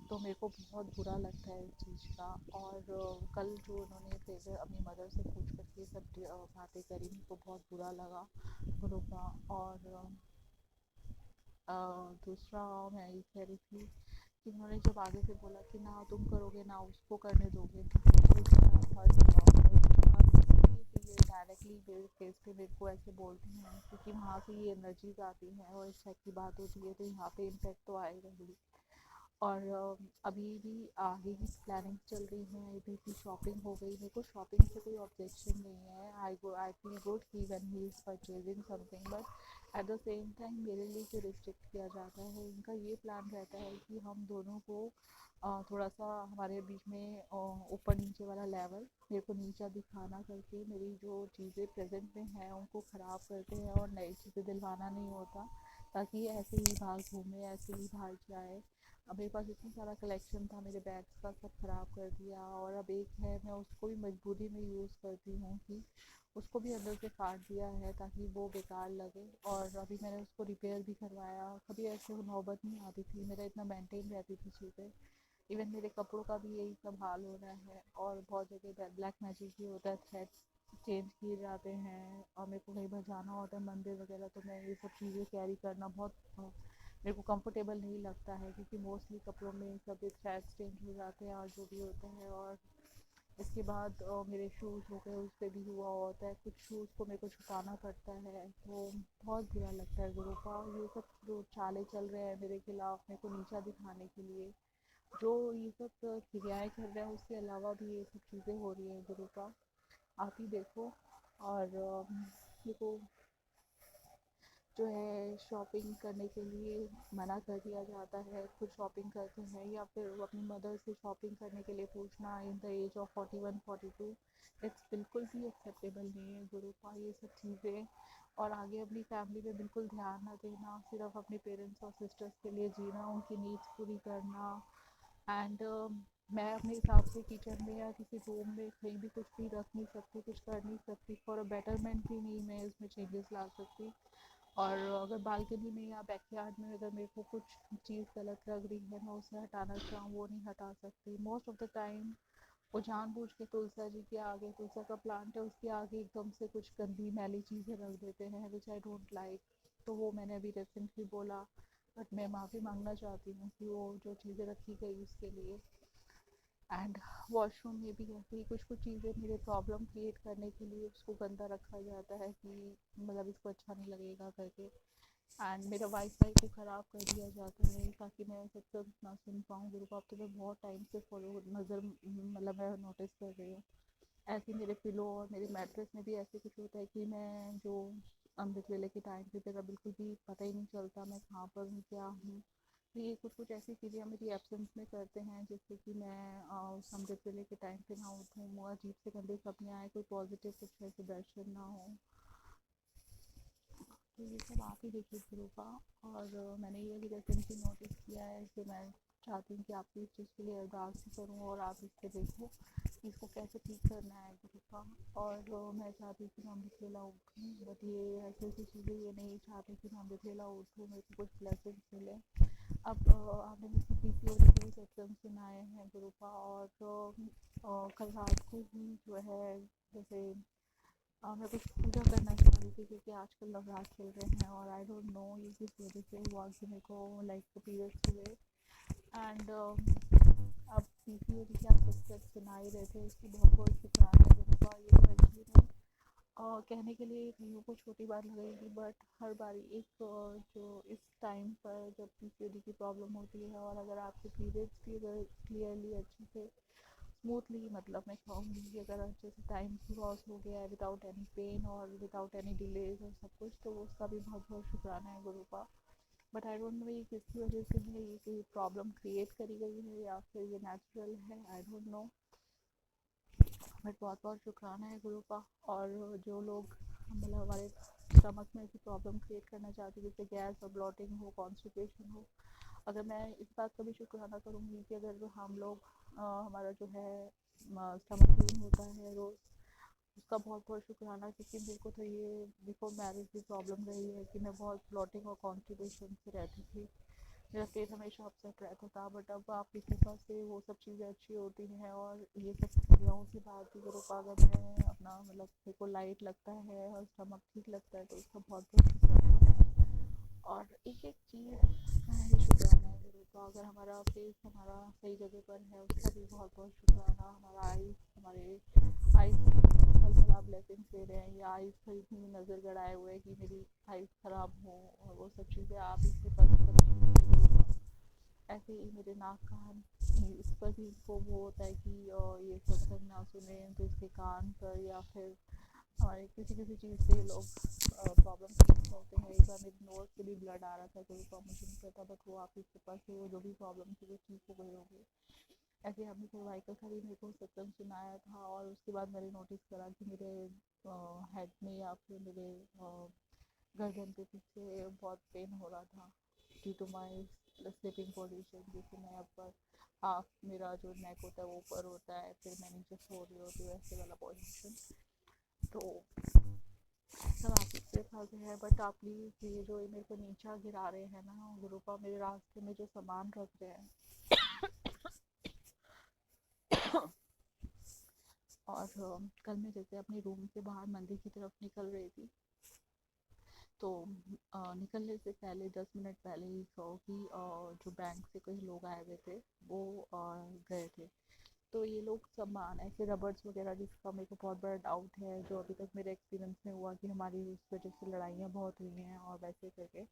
तो मेरे को बहुत बुरा लगता है इस चीज़ का। और कल जो उन्होंने फिर अपनी मदर से पूछ कर के सब बातें करी, मेरे को बहुत बुरा लगा गुरु का। और दूसरा मैं ये कह रही थी कि उन्होंने जब आगे से बोला कि ना तुम करोगे ना उसको करने दोगे, तो मुझे इतना हर्ट हुआ। और इसलिए ये डायरेक्टली मेरे फेस पे मेरे को ऐसे बोलती हैं, क्योंकि वहाँ से ये एनर्जीज आती हैं और इस टाइप की बात होती है, तो यहाँ पे इम्पेक्ट तो आएगा ही। और अभी भी आगे की प्लानिंग चल रही है, अभी की शॉपिंग हो गई। मेरे को शॉपिंग से कोई ऑब्जेक्शन नहीं है, आई फील गुड कि when he is purchasing something, but at the same time मेरे लिए जो रिस्ट्रिक्ट किया जाता है, इनका ये प्लान रहता है कि हम दोनों को थोड़ा सा हमारे बीच में ऊपर नीचे वाला लेवल, मेरे को नीचा दिखाना करके मेरी जो चीज़ें प्रेजेंट में हैं उनको ख़राब करते हैं और नई चीज़ें दिलवाना नहीं होता, ताकि ऐसे ही बाहर घूमे, ऐसे ही बाहर जाए। अब मेरे पास इतना सारा कलेक्शन था मेरे बैग्स का, सब ख़राब कर दिया। और अब एक है, मैं उसको भी मजबूरी में यूज़ करती हूँ कि उसको भी अंदर से काट दिया है ताकि वो बेकार लगे। और अभी मैंने उसको रिपेयर भी करवाया, कभी ऐसे नौबत नहीं आती थी, मेरा इतना मेंटेन रहती थी चीज़ें। इवन मेरे कपड़ों का भी यही सब हाल हो रहा है। और बहुत जगह ब्लैक मैजिक भी होता है, थ्रेड चेंज किए जाते हैं, और मेरे को कहीं बार जाना होता है मंदिर वगैरह, तो मैं ये सब चीज़ें कैरी करना बहुत मेरे को कंफर्टेबल नहीं लगता है, क्योंकि मोस्टली कपड़ों में सब थ्रेड्स चेंज हो जाते हैं और जो भी होता है। और इसके बाद मेरे शूज़ हो गए, उस पर भी हुआ होता है, कुछ शूज़ को मेरे को छुपाना पड़ता है, तो बहुत बुरा लगता है गुरु का। ये सब जो चाले चल रहे हैं मेरे खिलाफ, मेरे को नीचा दिखाने के लिए, जो ये सब क्रियाएँ कर रहे हैं, उसके अलावा भी ये सब चीज़ें हो रही हैं गुरु का, आप ही देखो। और देखो, जो है शॉपिंग करने के लिए मना कर दिया जाता है, खुद शॉपिंग करते हैं, या फिर वो अपनी मदर से शॉपिंग करने के लिए पूछना in the age of 41-42, it's बिल्कुल भी एक्सेप्टेबल नहीं है गुरु का, ये सब चीज़ें। और आगे अपनी फैमिली पे बिल्कुल ध्यान ना देना, सिर्फ अपने पेरेंट्स और सिस्टर्स के लिए जीना, उनकी नीड्स पूरी करना। एंड मैं अपने हिसाब से किचन में या किसी रूम में कहीं भी कुछ भी रख नहीं सकती, कुछ कर नहीं सकती, फॉर अ बेटरमेंट भी नहीं मैं इसमें चेंजेस ला सकती। और अगर बालकनी में या बैकयार्ड में अगर मेरे को कुछ चीज़ गलत लग रही है, मैं उसे हटाना चाहूँ, वो नहीं हटा सकती। मोस्ट ऑफ द टाइम वो जानबूझ के तुलसा जी के आगे, तुलसा का प्लांट है उसके आगे, एकदम से कुछ गंदी मैली चीज़ें रख देते हैं, विच आई डोंट लाइक। तो वो मैंने अभी रिसेंटली बोला, बट मैं माफ़ी मांगना चाहती हूँ कि वो जो चीज़ें रखी गई उसके लिए। एंड वॉशरूम में भी ऐसे ही कुछ कुछ चीज़ें मेरे प्रॉब्लम क्रिएट करने के लिए उसको गंदा रखा जाता है, कि मतलब इसको अच्छा नहीं लगेगा करके। एंड मेरा वाईफाई को ख़राब कर दिया जाता है ताकि मैं सत्संग ना सुन पाऊँ गुरु बाप, तो मैं बहुत टाइम से फॉलो नज़र मतलब मैं नोटिस कर रही हूँ। ऐसे मेरे पिलो और मेरे मैट्रेस में भी ऐसे कुछ होता है कि मैं जो अमृत वेले के टाइम पे मेरा बिल्कुल भी पता ही नहीं चलता मैं कहाँ पर हूँ, क्या हूँ। तो ये कुछ कुछ ऐसी चीज़ें मेरी एब्सेंस में करते हैं, जिससे कि मैं उस अमृत वेले के टाइम पे ना उठूँ, अजीब से गंदे सपने आए, कोई पॉजिटिव कुछ ऐसे दर्शन ना हो। तो ये सब आप ही देखिए गुरु का। और मैंने ये भी रिसेंटली नोटिस किया है कि मैं चाहती हूँ कि आपकी इस चीज़ के लिए अरदास भी करूँ, और आप इसको देखो कि इसको कैसे ठीक करना है गुरु का। और मैं चाहती हूँ कि मैं अमृत वेला उठूँ, बट ये ऐसी ऐसी चीज़ें ये नहीं चाहती कि मैं अमृत वेला उठूँ, मेरे को कुछ ब्लेसिंग्स मिले। अब आपने मुझसे पीसीओडी के भी सत्संग सुनाए हैं गुरु का। और कल रात को ही जो है, जैसे मैं कुछ पूजा करना चाह रही थी, क्योंकि आजकल नवरात्र चल रहे हैं, और आई डोंट नो ये किस वजह से हुआ कि मेरे को लाइक पीरियड्स हुए। एंड अब पीसीओडी के आप सत्संग सुना ही रहे थे, उसकी बहुत बहुत शुक्राना है गुरु का। ये तो एक्चुअली में कहने के लिए कईयों को छोटी बात लगेगी, बट हर बारी एक जो इस टाइम पर जब पीसीओडी की प्रॉब्लम होती है, और अगर आपके पीरियड्स भी अगर क्लियरली अच्छे से स्मूथली, मतलब मैं कहूँगी कि अगर अच्छे से टाइम क्रॉस हो गया है विदाउट एनी पेन और विदाउट एनी डिलेज और सब कुछ, तो उसका भी बहुत बहुत शुक्राना है गुरु का। बट आई डोंट नो ये किसकी वजह से है, ये कोई प्रॉब्लम क्रिएट करी गई है या फिर ये नेचुरल है, आई डोंट नो। बट बहुत बहुत शुक्राना है गुरु का। और जो लोग मतलब हमारे स्टमक में ऐसी प्रॉब्लम क्रिएट करना चाहते हैं, जैसे गैस और ब्लॉटिंग हो, कॉन्स्टिपेशन हो, अगर मैं इस बात का भी शुक्राना करूँगी कि अगर हम लोग हमारा जो है स्टमक क्लीन होता है रोज़, उसका बहुत बहुत शुक्राना, क्योंकि मेरे को तो ये बिफोर मैरिज भी प्रॉब्लम रही है कि मैं बहुत ब्लॉटिंग और कॉन्स्टिपेशन से रहती थी। मेरा फेस हमेशा अपसेट रहता था, बट अब आपकी कृपा से वो सब चीज़ें अच्छी होती हैं और ये सब क्रियाओं के बाद भी गुरु अगर मैं अपना मतलब मेरे को लाइट लगता है और स्टमक ठीक लगता है तो उसका बहुत बहुत शुक्राना है। और एक एक चीज़ का ही शुक्राना है गुरु का। अगर हमारा फेस हमारा सही जगह पर है उसका भी बहुत बहुत शुक्राना। हमारा आइज़ हमारे आइज़ फल ब्लेसिंग्स दे रहे हैं, या आइज़ खरीदने में नज़र गड़ाए हुए है कि मेरी आइज़ ख़राब हो, और वो सब चीज़ें आप इसके पास सब चीज़ें गुरु का। ऐसे ही मेरे नाक कान इस पर भी इनको वो होता है कि ये सत्संग ना सुने तो इसके कान पर या फिर हमारे किसी किसी चीज़ से लोग प्रॉब्लम फेस करते हैं। एक बार मेरी नोज़ से भी ब्लड आ रहा था तो उसका मुझे नहीं पता, बट वो आपकी कृपा से वो जो भी प्रॉब्लम थी वो ठीक हो गई होगी। ऐसे हमने सर्वाइकल का भी मेरे को सत्संग सुनाया था, और उसके बाद मैंने नोटिस करा कि मेरे हेड में या फिर मेरे गर्दन के पीछे बहुत पेन हो रहा था due to my sleeping position, जिससे मैं ऊपर हाफ मेरा जो नेक होता है वो ऊपर होता है, फिर मैं नीचे सो रही होती हूँ, ऐसे वाला पोजीशन। तो सब आप इसके पास है, बट आप प्लीज़ ये जो मेरे को नीचा गिरा रहे हैं ना गुरुपा, मेरे रास्ते में जो सामान रख रहे हैं और कल मैं जैसे अपने रूम से बाहर मंदिर की तरफ निकल रही थी तो निकलने से पहले 10 मिनट पहले ही सो कि जो बैंक से कई लोग आए हुए थे वो गए थे। तो ये लोग सामान ऐसे रबर्स वगैरह जिसका मेरे को बहुत बड़ा डाउट है, जो अभी तक मेरे एक्सपीरियंस में हुआ कि हमारी उस वजह से लड़ाइयाँ बहुत हुई हैं और वैसे करके।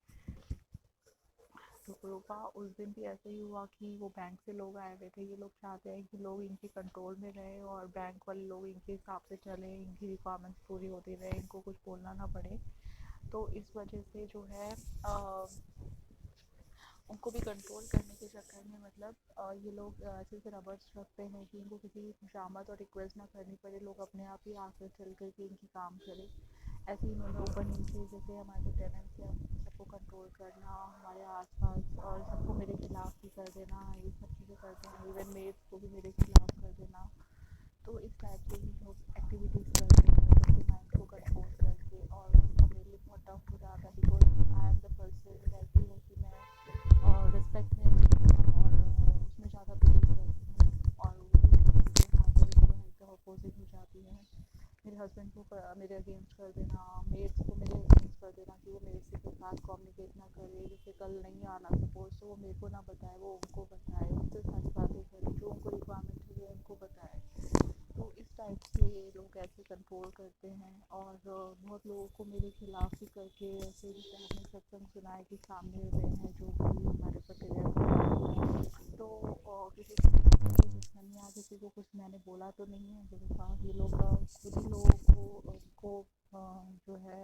तो कृपा उस दिन भी ऐसे ही हुआ कि वो बैंक से लोग आए हुए थे। ये लोग चाहते हैं कि लोग इनके कंट्रोल में रहे और बैंक वाले लोग इनके हिसाब से चलें, इनकी रिक्वायरमेंट्स पूरी होती रहे, इनको कुछ बोलना ना पड़े। तो इस वजह से जो है उनको भी कंट्रोल करने के चक्कर में मतलब ये लोग ऐसे ऐसे रबर्स रखते हैं कि इनको किसी खुशामद और रिक्वेस्ट ना करनी पड़े, लोग अपने आप ही आकर चल कर के इनकी काम करें। ऐसे ही इन्होंने ऊपर नीचे जैसे हमारे जो टेनेंट्स हैं सबको कंट्रोल करना, हमारे आसपास और सबको मेरे खिलाफ भी कर देना, ये सब चीज़ें करते हैं। इवन मेड्स को भी मेरे खिलाफ कर देना। तो इस टाइप से ही लोग एक्टिविटीज़ करते हैं सबके माइंड को कंट्रोल करके, और उनका मेरे लिए बहुत टफ हो जाता है because I am the person ऐसी हूँ कि मैं रिस्पेक्ट में और उसमें ज़्यादा बिलीव करती हूँ, और वो चीज़ें यहाँ पर जो है एकदम अपोजिट हो जाती है। मेरे हस्बैंड को मेरे अगेंस्ट कर देना, मेड्स को मेरे अगेंस्ट कर देना कि वो मेरे से के साथ कम्युनिकेट ना करे, जैसे कल नहीं आना सपोज तो वो मेरे को ना बताए, वो उनको बताए, उनसे सारी बातें करे, जो उनको रिक्वायरमेंट है वो उनको बताए। तो इस टाइप से ये लोग ऐसे कंट्रोल करते हैं, और बहुत लोगों को मेरे खिलाफ ही करके ऐसे जैसे हमने सत्संग सुना है कि सामने हुए हैं जो भी हमारे पति तो किसी को दुश्मनी या किसी को कुछ मैंने बोला तो नहीं है मेरे पास। ये लोग खुद ही लोगों को उनको जो है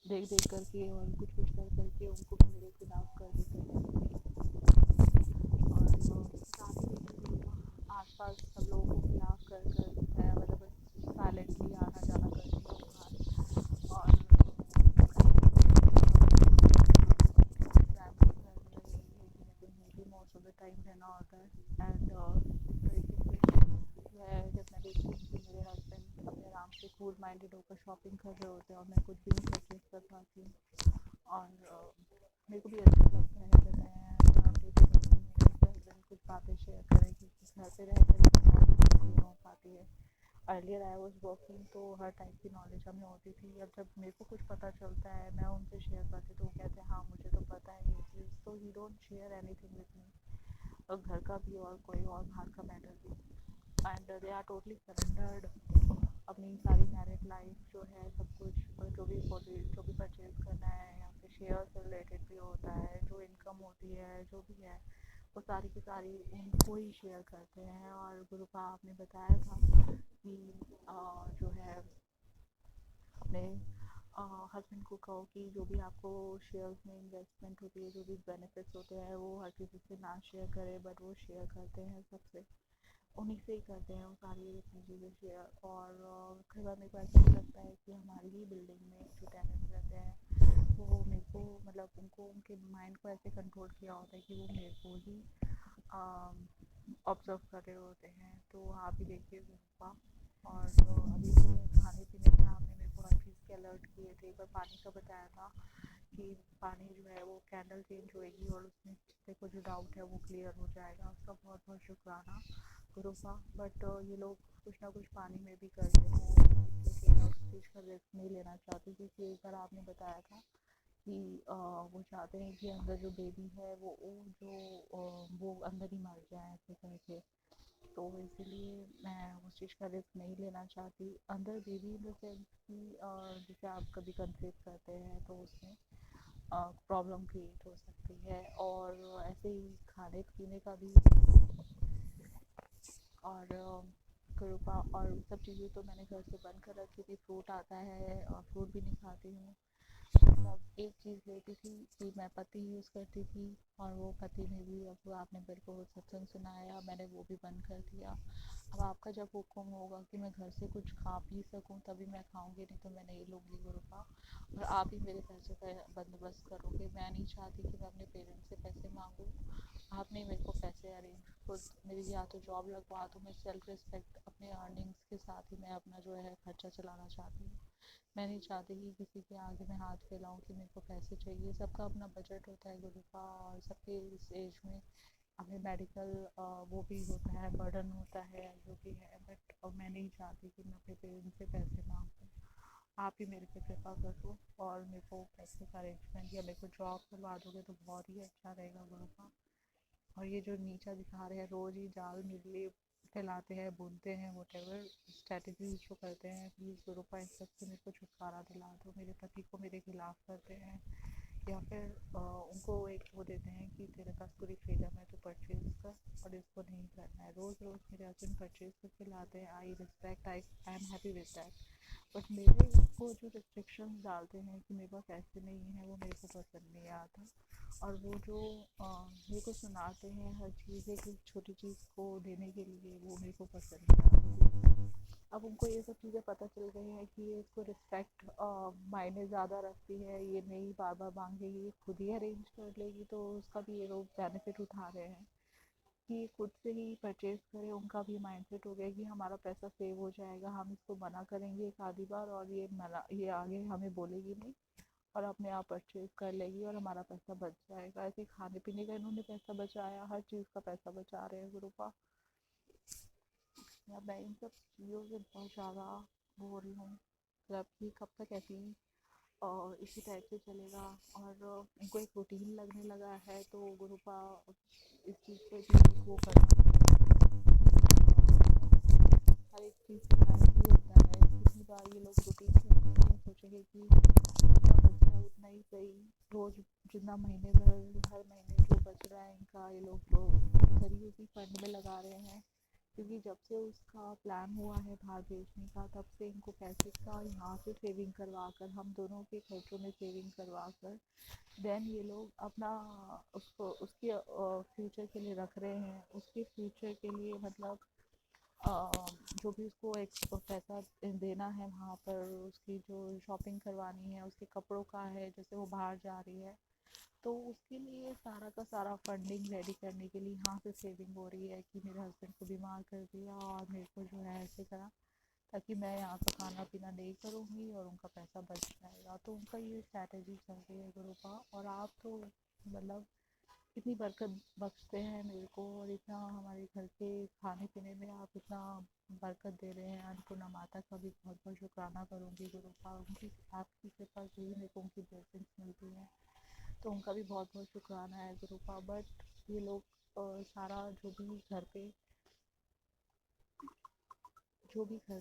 देख देख करके और कुछ कुछ कर करके उनको भी मेरे खिलाफ कर देते हैं। और साथ ही देखिए आसपास सब लोगों को खिलाफ कर कर मैं मतलब साइलेंटली आना जाना करती हूँ बाहर, और फैमिली घर में यही है कि मुझे मोस्ट ऑफ द टाइम रहना होता है। एंड मैं जब मैं देखती हूँ कि मेरे हस्बैंड अपने आराम से कूल माइंडेड होकर शॉपिंग कर रहे होते हैं और मैं कुछ भी नहीं परचेज कर पाती हूँ, और मेरे को भी अच्छा लगता है जब मैं अपनी मेरे हस्बैंड कुछ बातें शेयर करें, क्योंकि घर पे रह कर नॉलेज नहीं हो पाती है। अर्लियर आई वॉज वर्किंग तो हर टाइप की नॉलेज हमें होती थी, अब जब मेरे को कुछ पता चलता है मैं उनसे शेयर करती तो वो कहते हैं हाँ मुझे तो पता है ये चीज़, तो ही don't share anything with me, और घर का भी और कोई और बाहर का मैटर भी। And they are totally surrendered अपनी सारी मैरिड लाइफ जो है सब कुछ जो भी परचेज करना है या फिर शेयर से रिलेटेड भी होता है, जो इनकम होती है जो भी है वो सारी की सारी उनको ही शेयर करते हैं। और गुरुपा आपने बताया था कि जो है अपने हस्बैंड को कहो कि जो भी आपको शेयर्स में इन्वेस्टमेंट होती है, जो भी बेनिफिट्स होते हैं वो हर किसी से ना शेयर करें, बट वो शेयर करते हैं सबसे, उन्हीं से ही करते हैं वो सारी अपनी चीज़ें शेयर। और कई बार मेरे को ऐसा भी लगता है कि हमारी ही बिल्डिंग में जो टेनेंट्स रहते हैं वो मेरे को मतलब उनको उनके माइंड को ऐसे कंट्रोल किया होता है कि वो मेरे को ही ऑब्जर्व कर रहे होते हैं। तो आप ही देखिए गुरुपा। और अभी जो खाने पीने में आपने मेरे को हर चीज़ के अलर्ट किए थे, एक बार पानी का बताया था कि पानी जो है वो कैंडल चेंज होएगी और उसमें किसी को जो डाउट है वो क्लियर हो जाएगा। उसका बहुत बहुत शुक्राना गुरुपा। बट ये लोग कुछ ना कुछ पानी में भी करते हैं, लेकिन मैं उस चीज़ का रिस्क नहीं लेना चाहती, क्योंकि एक बार आपने बताया था कि वो चाहते हैं कि अंदर जो बेबी है वो अंदर ही मर जाए ऐसे करके। तो इसीलिए मैं उस चीज़ का रिस्क नहीं लेना चाहती। अंदर बेबी इन द सेंस कि जैसे आप कभी कंसीव करते हैं तो उसमें प्रॉब्लम क्रिएट हो सकती है, और ऐसे ही खाने पीने का भी। और कृपा और सब चीज़ें तो मैंने घर से बंद कर रखी थी। फ्रूट आता है और फ्रूट भी नहीं खाती हूँ। मतलब एक चीज़ लेती थी कि मैं पत्ती यूज़ करती थी, और वो पत्ती में भी अब आपने मेरे को सत्संग सुनाया, मैंने वो भी बंद कर दिया। अब आपका जब हुक्म होगा कि मैं घर से कुछ खा पी सकूं तभी मैं खाऊंगी, नहीं तो मैं नहीं लूँगी गुरुपा। और आप ही मेरे पैसे का बंदोबस्त करोगे। मैं नहीं चाहती कि मैं अपने पेरेंट्स से पैसे मांगूँ। आपने मेरे को पैसे अरेंज खुद मेरी या तो जॉब लगवा दो। मैं सेल्फ रिस्पेक्ट अपने अर्निंग्स के साथ ही मैं अपना जो है खर्चा चलाना चाहती हूँ। मैं नहीं चाहती कि किसी के आगे मैं हाथ फैलाऊं कि मेरे को पैसे चाहिए। सबका अपना बजट होता है गुरु का, और सबके इस एज में हमें मेडिकल वो भी होता है, बर्डन होता है जो भी है। बट मैं नहीं चाहती कि मैं अपने पेरेंट्स से पैसे मांगूं। आप ही मेरे पे कृपा करो और मेरे को पैसे का अरेंजमेंट या मेरे को जॉब करवा दोगे तो बहुत ही अच्छा रहेगा गुरु का। और ये जो नीचा दिखा रहे हैं, रोज़ ही जाल मिले फैलाते हैं, बुनते हैं, वोटेवर स्ट्रेटजीज जो करते हैं, प्लीज़ गुरुपा इन सब से मेरे को छुटकारा दिला दो। मेरे पति को मेरे खिलाफ करते हैं, या फिर उनको एक वो देते हैं कि तेरे पास पूरी फ्रीडम है तो परचेज कर, और इसको नहीं करना है। रोज़ रोज़ मेरे हस्बैंड परचेज करके लाते हैं। I respect, I am happy with that. But मेरे को जो रिस्ट्रिक्शन डालते हैं कि मेरे पास ऐसे नहीं है, वो मेरे को पसंद नहीं आता। और वो जो मेरे को सुनाते हैं हर चीज़, एक छोटी चीज़ को देने के लिए, वो मेरे को पसंद नहीं आता। अब उनको ये सब चीज़ें पता चल गई हैं कि ये इसको रिस्पेक्ट मायने ज़्यादा रखती है, ये नहीं बार बार मांगेगी, खुद ही अरेंज कर लेगी, तो उसका भी ये लोग बेनिफिट उठा रहे हैं कि खुद से ही परचेज करें। उनका भी माइंडसेट हो गया कि हमारा पैसा सेव हो जाएगा, हम इसको मना करेंगे एक आधी बार और ये आगे हमें बोलेगी नहीं, और अपने आप परचेज कर लेगी और हमारा पैसा बच जाएगा। ऐसे खाने पीने का इन्होंने पैसा बचाया, हर चीज़ का पैसा बचा रहे हैं गुरुपा। या मैं इन सब चीज़ों से बहुत ज़्यादा बोर रही हूँ। मतलब कि कब तक ऐसी और इसी टाइप से चलेगा। और इनको एक रूटीन लगने लगा है, तो गुरुपा इस चीज़ पे भी वो करना, हर एक चीज़ का टाइम ही होता है। कितनी बार ये लोग रूटीन से सोचेंगे कि जितना बच रहा है उतना ही सही। रोज़ जितना महीने भर हर महीने जो बच रहा है इनका, ये लोग उसी उसी फंड में लगा रहे हैं। क्योंकि जब से उसका प्लान हुआ है बाहर भेजने का, तब से इनको पैसे का यहाँ से सेविंग करवा कर, हम दोनों के खर्चों में सेविंग करवा कर, देन ये लोग अपना उसको उसके फ्यूचर के लिए रख रहे हैं। उसके फ्यूचर के लिए मतलब जो भी उसको एक पैसा देना है वहाँ पर, उसकी जो शॉपिंग करवानी है, उसके कपड़ों का है, जैसे वो बाहर जा रही है, तो उसके लिए सारा का सारा फंडिंग रेडी करने के लिए यहाँ से सेविंग हो रही है कि मेरे हस्बैंड को बीमार कर दिया और मेरे को जो है ऐसे करा, ताकि मैं यहाँ का खाना पीना नहीं करूँगी और उनका पैसा बच जाएगा। तो उनका ये स्ट्रैटेजी चल रही है गुरुपा। और आप तो मतलब इतनी बरकत बख्शते हैं मेरे को, और इतना हमारे घर के खाने पीने में आप इतना बरकत दे रहे हैं। अन्नपूर्णा माता का भी बहुत बहुत शुक्राना करूँगी गुरुपा। उनकी आपकी कृपा से ही मेरे को उनकी ब्लेसिंग्स मिलती हैं, तो उनका भी बहुत बहुत शुक्राना है गुरुपा। बट ये लोग सारा जो भी घर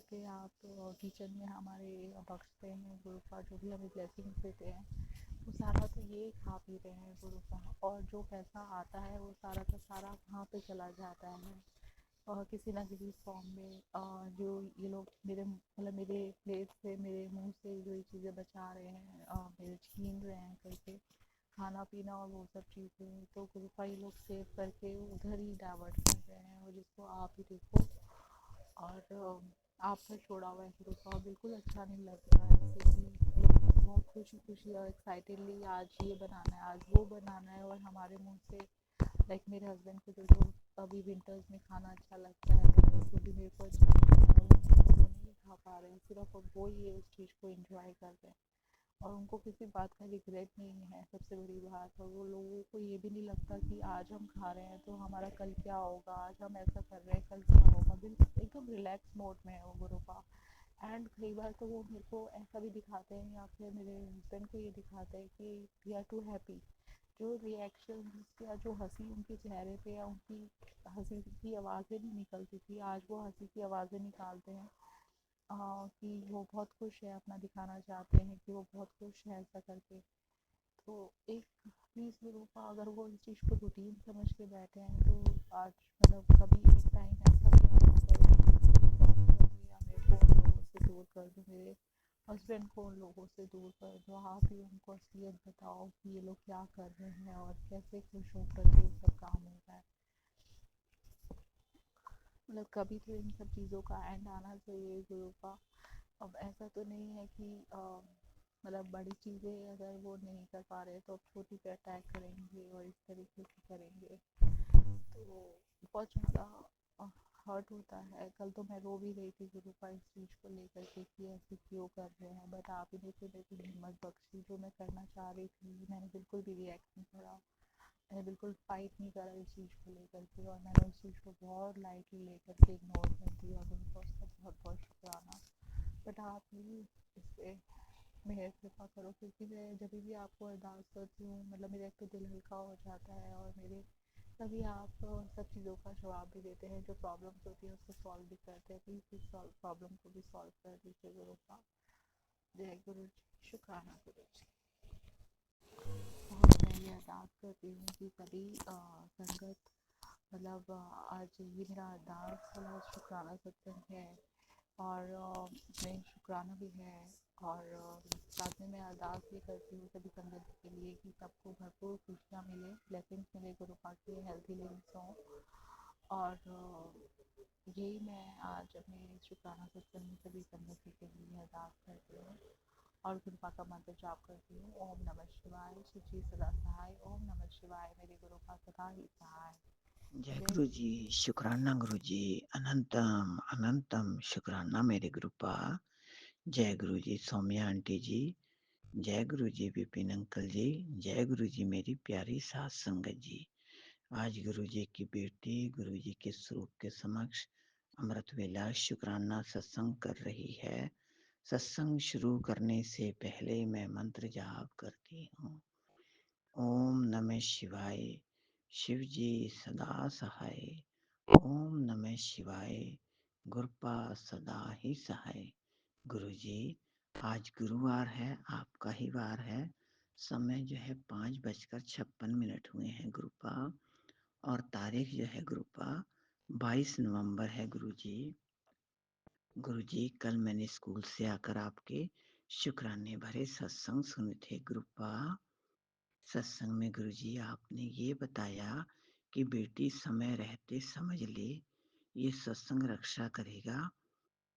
पे आप किचन में हमारे बख्शते हैं गुरुपा, जो भी हमें ब्लेसिंग्स देते हैं, वो सारा तो ये खा पी रहे हैं गुरुपा। और जो पैसा आता है वो सारा का सारा वहाँ पे चला जाता है, और किसी ना किसी फॉर्म में जो ये लोग मेरे मतलब मेरे प्लेट से, मेरे मुंह से जो ये चीज़ें बचा रहे हैं, मेरे छीन रहे हैं करके खाना पीना और वो सब चीज़ें, तो गुरुपा ये लोग सेव करके उधर ही डाइवर्ट कर रहे हैं, और जिसको आप ही देखो। और आपका छोड़ा हुआ है गुरुपा बिल्कुल अच्छा नहीं लग रहा है, क्योंकि बहुत खुशी खुशी और एक्साइटेडली आज ये बनाना है, आज वो बनाना है, और हमारे मुंह से लाइक मेरे हस्बैंड को जो जो अभी विंटर्स में खाना अच्छा लगता है, जो भी मेरे को अच्छा लगता है, वो नहीं खा पा रहे हैं। सिर्फ वो ये उस चीज़ को एंजॉय कर रहे हैं, और उनको किसी बात का रिग्रेट नहीं है, सबसे बड़ी बात। और वो लोगों को ये भी नहीं लगता कि आज हम खा रहे हैं तो हमारा कल क्या होगा, आज हम ऐसा कर रहे हैं कल क्या होगा। बिल्कुल एकदम रिलैक्स मोड में है वो गुरुपा। एंड कई बार तो वो मेरे को ऐसा भी दिखाते हैं, या फिर मेरे हस्बैंड को ये दिखाते हैं कि वी आर टू हैप्पी। जो रिएक्शन या जो हंसी उनके चेहरे पे या उनकी हंसी की आवाज़ें नहीं निकलती थी, आज वो हंसी की आवाज़ें निकालते हैं। कि वो बहुत खुश है, अपना दिखाना चाहते हैं कि वो बहुत खुश है ऐसा करके। तो एक प्लीज़ गुरूपा, अगर वो इस चीज़ को रूटीन समझ के बैठे हैं तो आज मतलब कभी एक टाइम ऐसा भी आता होगा या मेरे को उन लोगों से दूर कर दो, मेरे हस्बैंड को उन लोगों से दूर कर दो। आप ही उनको असलियत बताओ कि ये लोग क्या कर रहे हैं और कैसे खुश होकर के ये सब काम हो रहा है। मतलब कभी तो इन सब चीज़ों का एंड आना चाहिए गुरूपा। अब ऐसा तो नहीं है कि मतलब बड़ी चीज़ें अगर वो नहीं कर पा रहे तो अब छोटी पे अटैक करेंगे और इस तरीके से करेंगे, तो बहुत ज़्यादा हर्ट होता है। कल तो मैं रो भी रही थी गुरूपा इस चीज़ को लेकर के कि ऐसे क्यों कर रहे हैं, बट आप ही ने फिर मेरे को हिम्मत बख्शी। जो मैं करना चाह रही थी मैंने बिल्कुल भी रिएक्ट नहीं करा, मैंने बिल्कुल फाइट नहीं करा इस चीज़ को लेकर के, और मैंने उस चीज़ को बहुत लाइटली लेकर के इग्नोर कर दिया। और उनको उसका बहुत बहुत शुक्राना। बट आप प्लीज़ इस पर मेहर कृपा करो, क्योंकि मैं जब भी आपको अरदास करती हूँ मतलब मेरा एक तो दिल हल्का हो जाता है, और मेरे तभी आप सब चीज़ों का जवाब भी देते हैं, जो प्रॉब्लम्स होती है उसको सॉल्व भी करते हैं। प्लीज़ इस प्रॉब्लम को भी सॉल्व कर दीजिए गुरु का। जय गुरु जी, शुक्राना गुरु जी। और मैं ये अरदास करती हूँ कि सभी संगत मतलब आज ये मेरा अरदास वाला शुक्राना सत्संग है, और मैं शुक्राना भी है। और साथ में मैं अरदास भी करती हूँ सभी संगत के लिए कि सबको भरपूर खुशियाँ मिले, ब्लेसिंग्स मिले, गुरु पाक के हेल्थी लिव्स हों। और यही मैं आज अपने शुक्राना सत्संग में सभी संगत के लिए अरदास करती हूँ और गुरु पाक का मंत्र जाप करती हूँ। ओम नमः शिवाय, शिव सदा सहाय। ओम नमः शिवाय, मेरे गुरु का सदा ही सहाय। जय गुरु जी, शुक्राना गुरु जी, अनंतम अनंतम शुक्राना मेरे गुरुपा। जय गुरु जी सौम्या आंटी जी, जय गुरु जी विपिन अंकल जी, जय गुरु जी मेरी प्यारी सास संगत जी। आज गुरु जी की बेटी गुरु जी के स्वरूप के समक्ष अमृत वेला शुक्राना सत्संग कर रही है। सत्संग शुरू करने से पहले मैं मंत्र जाप करती हूँ। ओम नमः शिवाय, शिव जी सदा सहाय। ओम नमः शिवाय, गुरुपा सदा ही सहाय। गुरु जी आज गुरुवार है, आपका ही वार है। समय जो है 5:56 हुए हैं गुरुपा, और तारीख जो है गुरुपा 22 नवंबर है गुरु जी। गुरु जी कल मैंने स्कूल से आकर आपके शुक्राने भरे सत्संग सुने थे गुरुपा। सत्संग में गुरुजी आपने ये बताया कि बेटी समय रहते समझ ले, ये सत्संग रक्षा करेगा,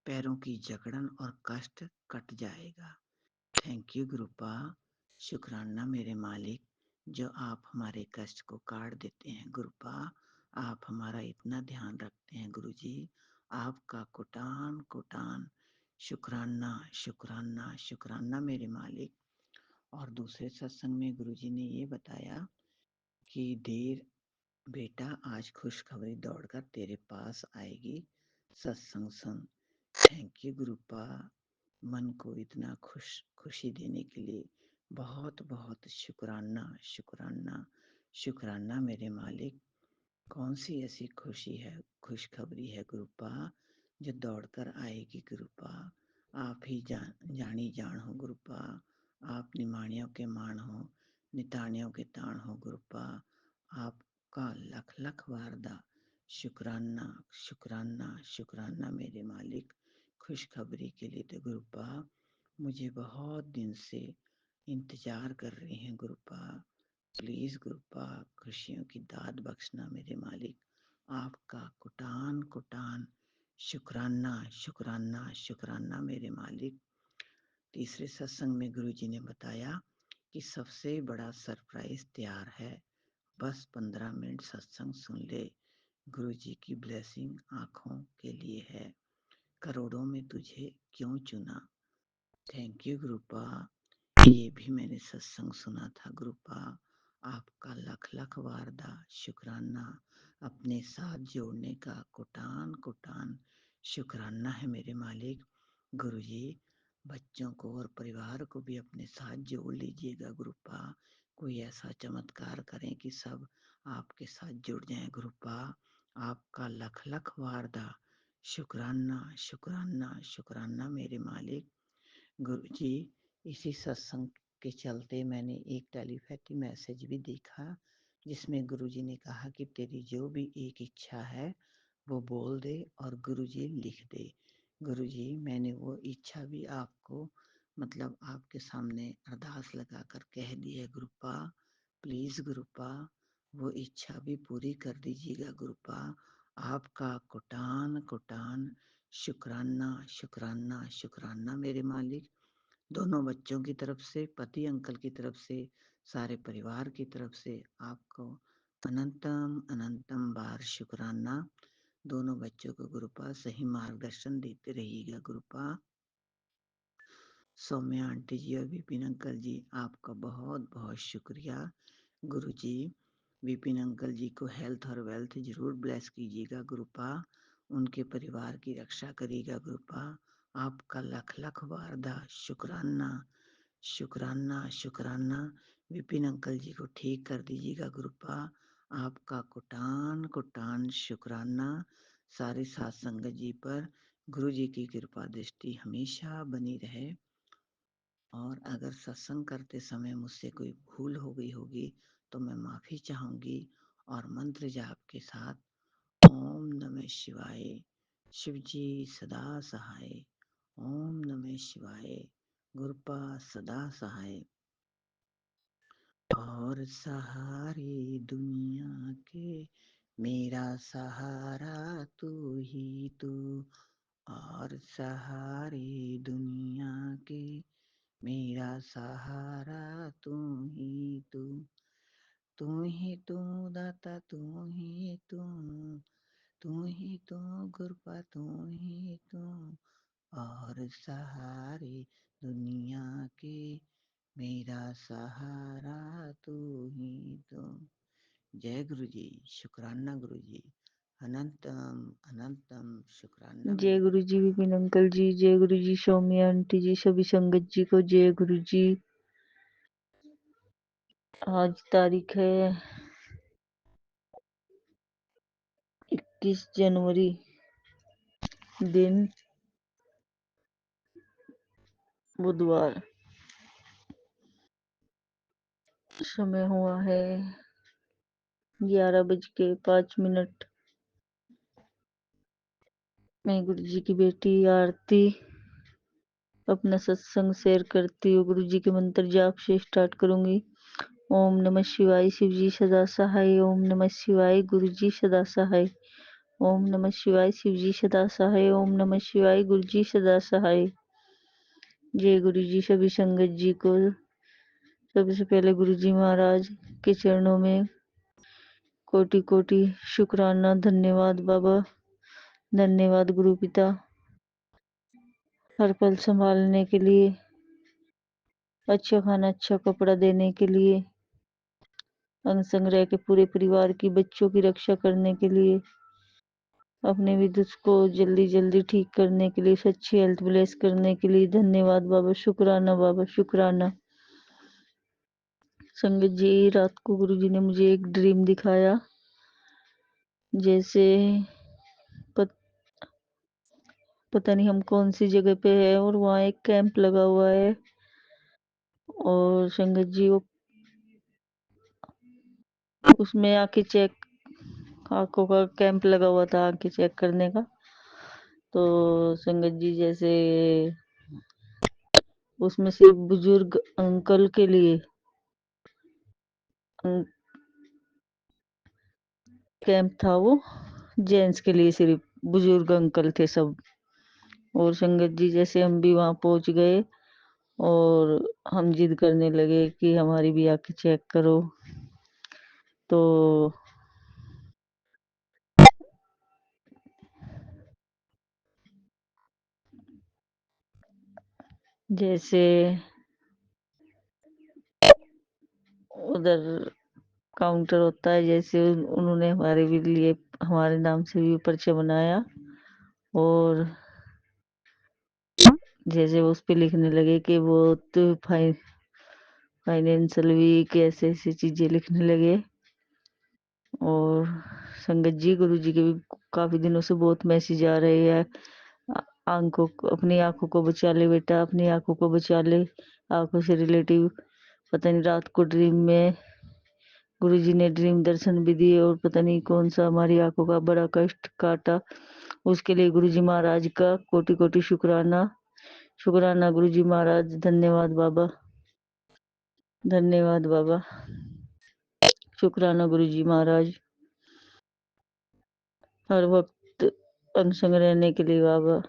पैरों की जकड़न और कष्ट कट जाएगा। थैंक यू गुरुपा, शुक्राना मेरे मालिक, जो आप हमारे कष्ट को काट देते हैं गुरुपा। आप हमारा इतना ध्यान रखते हैं गुरुजी, आपका कोटान कोटान शुक्राना शुक्राना शुक्राना मेरे मालिक। और दूसरे सत्संग में गुरुजी ने ये बताया कि देर बेटा आज खुशखबरी दौड़कर तेरे पास आएगी, सत्संग सुन। थैंक यू गुरुपा, मन को इतना खुशी देने के लिए बहुत बहुत शुक्राना शुक्राना शुक्राना मेरे मालिक। कौन सी ऐसी खुशी है, खुशखबरी है गुरुपा, जो दौड़कर आएगी गुरुपा। आप ही जानी जान हो गुरुपा, आप निमाणियों के मान हो, निताणियों के ताण हो गुरुपा। आपका लख लख वारदा शुक्राना शुक्राना शुक्राना मेरे मालिक। खुशखबरी के लिए तो गुरुपा मुझे बहुत दिन से इंतजार कर रही हैं गुरुपा। प्लीज गुरुपा खुशियों की दाद बख्शना मेरे मालिक। आपका कुटान कुटान शुक्राना शुक्राना शुक्राना मेरे मालिक। तीसरे सत्संग में गुरुजी ने बताया कि सबसे बड़ा सरप्राइज तैयार है, बस 15 मिनट सत्संग सुन ले। गुरुजी की ब्लेसिंग आंखों के लिए है, करोड़ों में तुझे क्यों चुना। थैंक यू गुरुपा, ये भी मैंने सत्संग सुना था गुरुपा। आपका लख लख वारदा शुक्राना, अपने साथ जोड़ने का कोटान कोटान शुक्राना है मेरे मालिक। गुरुजी, बच्चों को और परिवार को भी अपने साथ जोड़ लीजिएगा गुरुपा। कोई ऐसा चमत्कार करें कि सब आपके साथ जुड़ जाएं गुरुपा। आपका लख लख वारदा शुक्राना शुक्राना शुक्राना मेरे मालिक। गुरुजी, इसी सत्संग के चलते मैंने एक टेलीपैथी मैसेज भी देखा, जिसमें गुरुजी ने कहा कि तेरी जो भी एक इच्छा है वो बोल दे और गुरुजी लिख दे। गुरुजी, मैंने वो इच्छा भी आपको मतलब आपके सामने अरदास लगा कर कह दी है गुरुपा। प्लीज गुरुपा, वो इच्छा भी पूरी कर दीजिएगा गुरुपा। आपका कोटान कोटान शुक्राना शुक्राना शुक्राना मेरे मालिक। दोनों बच्चों की तरफ से, पति अंकल की तरफ से, सारे परिवार की तरफ से आपको अनंतम अनंतम बार शुक्राना। दोनों बच्चों को गुरुपा सही मार्गदर्शन देते रहिएगा गुरुपा। सौम्या आंटी जी और विपिन अंकल जी, आपका बहुत बहुत शुक्रिया। गुरु जी, विपिन अंकल जी को हेल्थ और वेल्थ जरूर ब्लेस कीजिएगा गुरुपा। उनके परिवार की रक्षा करिएगा गुरुपा। आपका लख लख वारदा शुक्राना शुक्राना शुक्राना। विपिन अंकल जी को ठीक कर दीजिएगा गुरुपा। आपका कोटान कोटान शुक्राना। सारे साथ संगत जी पर गुरु जी की कृपा दृष्टि हमेशा बनी रहे। और अगर सत्संग करते समय मुझसे कोई भूल हो गई होगी तो मैं माफी चाहूंगी। और मंत्र जाप के साथ ओम नमः शिवाय, शिव जी सदा सहाय। ओम नमः शिवाय, गुरुपा सदा सहाय। और सहारे दुनिया के मेरा सहारा तू ही तू। और सहारे दुनिया के मेरा सहारा तू ही तू। तू ही तू दाता तू ही तू। तू ही तू गुरुपा तू ही तू। और सहारे दुनिया के मेरा सहारा तू ही तू। जय गुरु जी, शुक्राना गुरु जी, अनंतम अनंतम शुक्राना जय मेरे गुरु जी विपिन अंकल जी, जय गुरु जी सौम्या आंटी जी, सभी संगत जी को जय गुरु जी। आज तारीख है 21 जनवरी, दिन बुधवार। समय हुआ है 11:05। मैं गुरु जी की बेटी आरती अपना सत्संग शेयर करती हूँ। गुरु जी के मंत्र जाप से स्टार्ट करूंगी। ओम नमः शिवाय, शिव जी सदा सहाय। ओम नमः शिवाय, गुरु जी सदा सहाय। ओम नमः शिवाय, शिव जी सदा सहाय। ओम नमः शिवाय, गुरु जी सदा सहाय। जय गुरु जी। सभी संगत जी को सबसे पहले गुरु जी महाराज के चरणों में कोटि कोटि शुक्राना। धन्यवाद बाबा, धन्यवाद गुरु पिता, हर पल संभालने के लिए, अच्छा खाना अच्छा कपड़ा देने के लिए, अंग संग रह के पूरे परिवार की बच्चों की रक्षा करने के लिए, अपने विद्युत को जल्दी जल्दी ठीक करने के लिए, अच्छी हेल्थ ब्लेस करने के लिए धन्यवाद बाबा। शुक्राना बाबा, शुक्राना। संगत जी, रात को गुरु जी ने मुझे एक ड्रीम दिखाया, जैसे पत, पता नहीं हम कौन सी जगह पे है और वहाँ एक कैंप लगा हुआ है। और संगत जी वो उसमें आके चेक, आंखों का कैंप लगा हुआ था आंखें चेक करने का। तो संगत जी जैसे उसमें सिर्फ बुजुर्ग अंकल के लिए कैंप था, वो जेंट्स के लिए सिर्फ बुजुर्ग अंकल थे सब। और संगत जी जैसे हम भी वहां पहुंच गए और हम जिद करने लगे कि हमारी भी आंखें चेक करो। तो जैसे उधर काउंटर होता है, जैसे उन्होंने हमारे भी लिए हमारे नाम से भी पर्चा बनाया और जैसे उस पे लिखने लगे कि वो तो फाइनेंशियल वीक ऐसे ऐसी चीजें लिखने लगे। और संगत जी, गुरु जी के भी काफी दिनों से बहुत मैसेज आ रहे हैं, अपनी आंखों को बचा ले बेटा, अपनी आंखों को बचा ले। आंखों से रिलेटिव पता नहीं, रात को ड्रीम में गुरु जी ने ड्रीम दर्शन भी दिए और पता नहीं कौन सा हमारी आंखों का बड़ा कष्ट काटा। उसके लिए गुरु जी महाराज का कोटि कोटि शुक्राना। शुक्राना गुरु जी महाराज, धन्यवाद बाबा, धन्यवाद बाबा, शुक्राना गुरु जी महाराज, हर वक्त अनसंग रहने के लिए बाबा,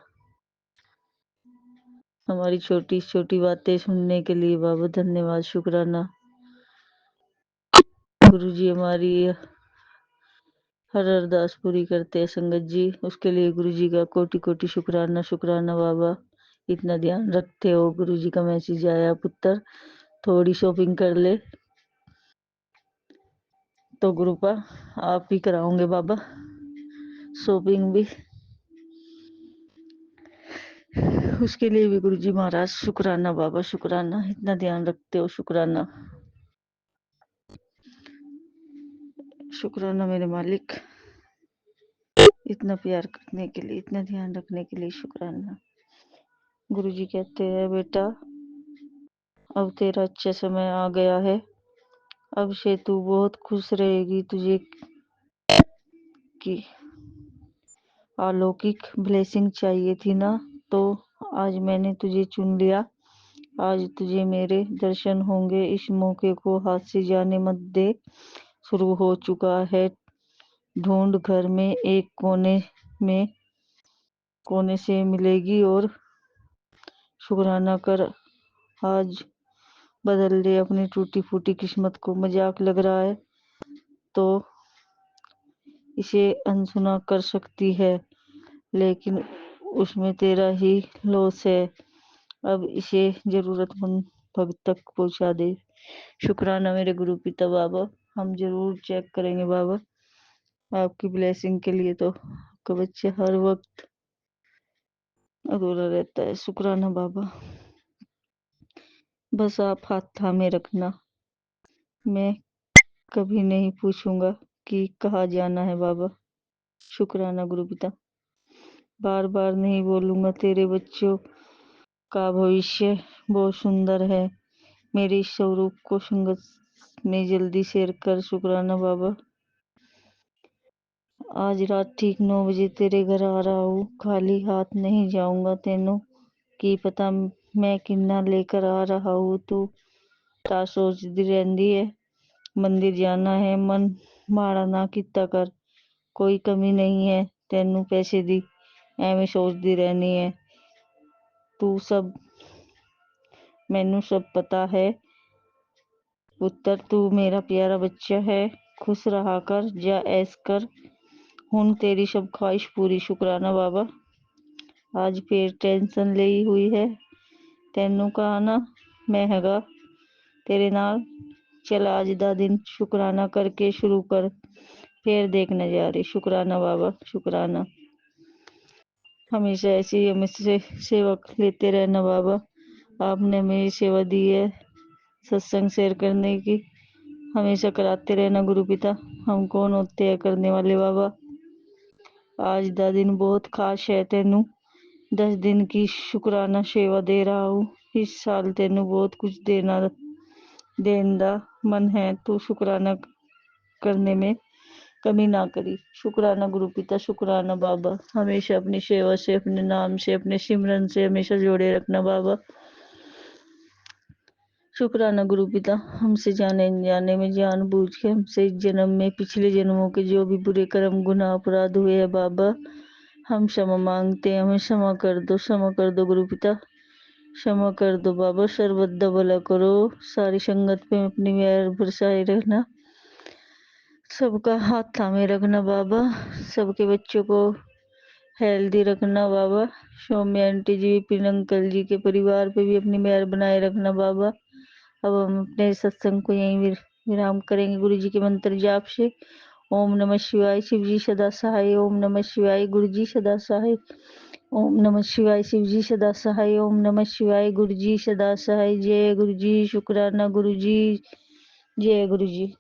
हमारी छोटी छोटी बातें सुनने के लिए बाबा, धन्यवाद, शुक्राना। गुरु जी हमारी हर अरदास पूरी करते हैं संगत जी, उसके लिए गुरु जी का कोटि कोटि शुक्राना। शुक्राना बाबा, इतना ध्यान रखते हो। गुरु जी का मैसेज आया, पुत्र थोड़ी शॉपिंग कर ले, तो गुरुपा आप ही कराओगे बाबा शॉपिंग भी, उसके लिए भी गुरु जी महाराज शुक्राना बाबा, शुक्राना, इतना ध्यान रखते हो, शुक्राना, शुक्राना मेरे मालिक, इतना प्यार करने के लिए, इतना ध्यान रखने के लिए शुक्राना। गुरु जी कहते हैं, बेटा अब तेरा अच्छा समय आ गया है, अब से तू बहुत खुश रहेगी। तुझे की अलौकिक ब्लेसिंग चाहिए थी ना, तो आज मैंने तुझे चुन लिया। आज तुझे मेरे दर्शन होंगे, इस मौके को हाथ से जाने मत दे। शुरू हो चुका है ढूंढ, घर में एक कोने से मिलेगी और शुक्राना कर। आज बदल ले अपनी टूटी फूटी किस्मत को। मजाक लग रहा है तो इसे अनसुना कर सकती है, लेकिन उसमें तेरा ही लॉस है। अब इसे जरूरतमंद भक्त तक पहुंचा दे। शुक्राना मेरे गुरु पिता बाबा, हम जरूर चेक करेंगे बाबा आपकी ब्लेसिंग के लिए। तो आपका बच्चा हर वक्त अधूरा रहता है। शुक्राना बाबा, बस आप हाथ थामे रखना, मैं कभी नहीं पूछूंगा कि कहाँ जाना है बाबा। शुक्राना गुरु पिता, बार बार नहीं बोलूंगा, तेरे बच्चों का भविष्य बहुत सुंदर है। मेरे इस स्वरूप को संगत में जल्दी शेयर कर। शुक्राना बाबा, आज रात ठीक 9 बजे तेरे घर आ रहा हूँ, खाली हाथ नहीं जाऊंगा। तेनों की पता मैं किन्ना लेकर आ रहा हूँ, तू ता सोचदी रहंदी है। मंदिर जाना है, मन माड़ा ना किता कर, कोई कमी नहीं है तेनू पैसे दी, एवें सोचदी रहनी है तू। मैनू सब पता है पुत्र, तू मेरा प्यारा बच्चा है। खुश रहा कर, जा ऐश कर, हुण तेरी सब ख्वाहिश पूरी। शुक्राना बाबा, आज फिर टेंशन लई हुई है, तेनू कहा ना मैं हैगा तेरे नाल। चल आज दा दिन शुक्राना करके शुरू कर, फिर देख नजारे। शुक्राना बाबा, शुक्राना, हमेशा ऐसी हमसे सेवा लेते रहना बाबा। आपने मेरी सेवा दी है सत्संग शेयर करने की, हमेशा कराते रहना गुरु पिता। हम कौन होते हैं करने वाले बाबा, आज दा दिन बहुत खास है। तेनू 10 दिन की शुक्राना सेवा दे रहा हूँ। इस साल तेनू बहुत कुछ देन दा मन है, तू शुक्राना करने में कमी ना करी। शुक्राना गुरु पिता, शुक्राना बाबा, हमेशा अपनी सेवा से, अपने नाम से, अपने सिमरन से हमेशा जोड़े रखना बाबा। शुक्राना गुरु पिता, हमसे जाने अनजाने में, जानबूझ के हमसे इस जन्म में, पिछले जन्मों के जो भी बुरे कर्म गुनाह अपराध हुए हैं बाबा, हम क्षमा मांगते हैं। हमें क्षमा कर दो, क्षमा कर दो गुरु पिता, क्षमा कर दो बाबा। सर्वदा भला करो, सारी संगत पे अपनी मेहर बरसाए रहना, सबका हाथ थामे रखना बाबा, सबके बच्चों को हेल्दी रखना बाबा। सौम्या आंटी जी, विपिन अंकल जी के परिवार पे भी अपनी मेहर बनाए रखना बाबा। अब हम अपने सत्संग को यहीं विराम करेंगे गुरु जी के मंत्र जाप से। ओम नमः शिवाय, शिव जी सदा सहाय। ओम नमः शिवाय, गुरु जी सदा सहाय। ओम नमः शिवाय, शिव जी सदा सहाय। ओम नमः शिवाय, गुरु जी सदा सहाय। जय गुरु जी, शुक्राना गुरु जी, जय गुरु जी।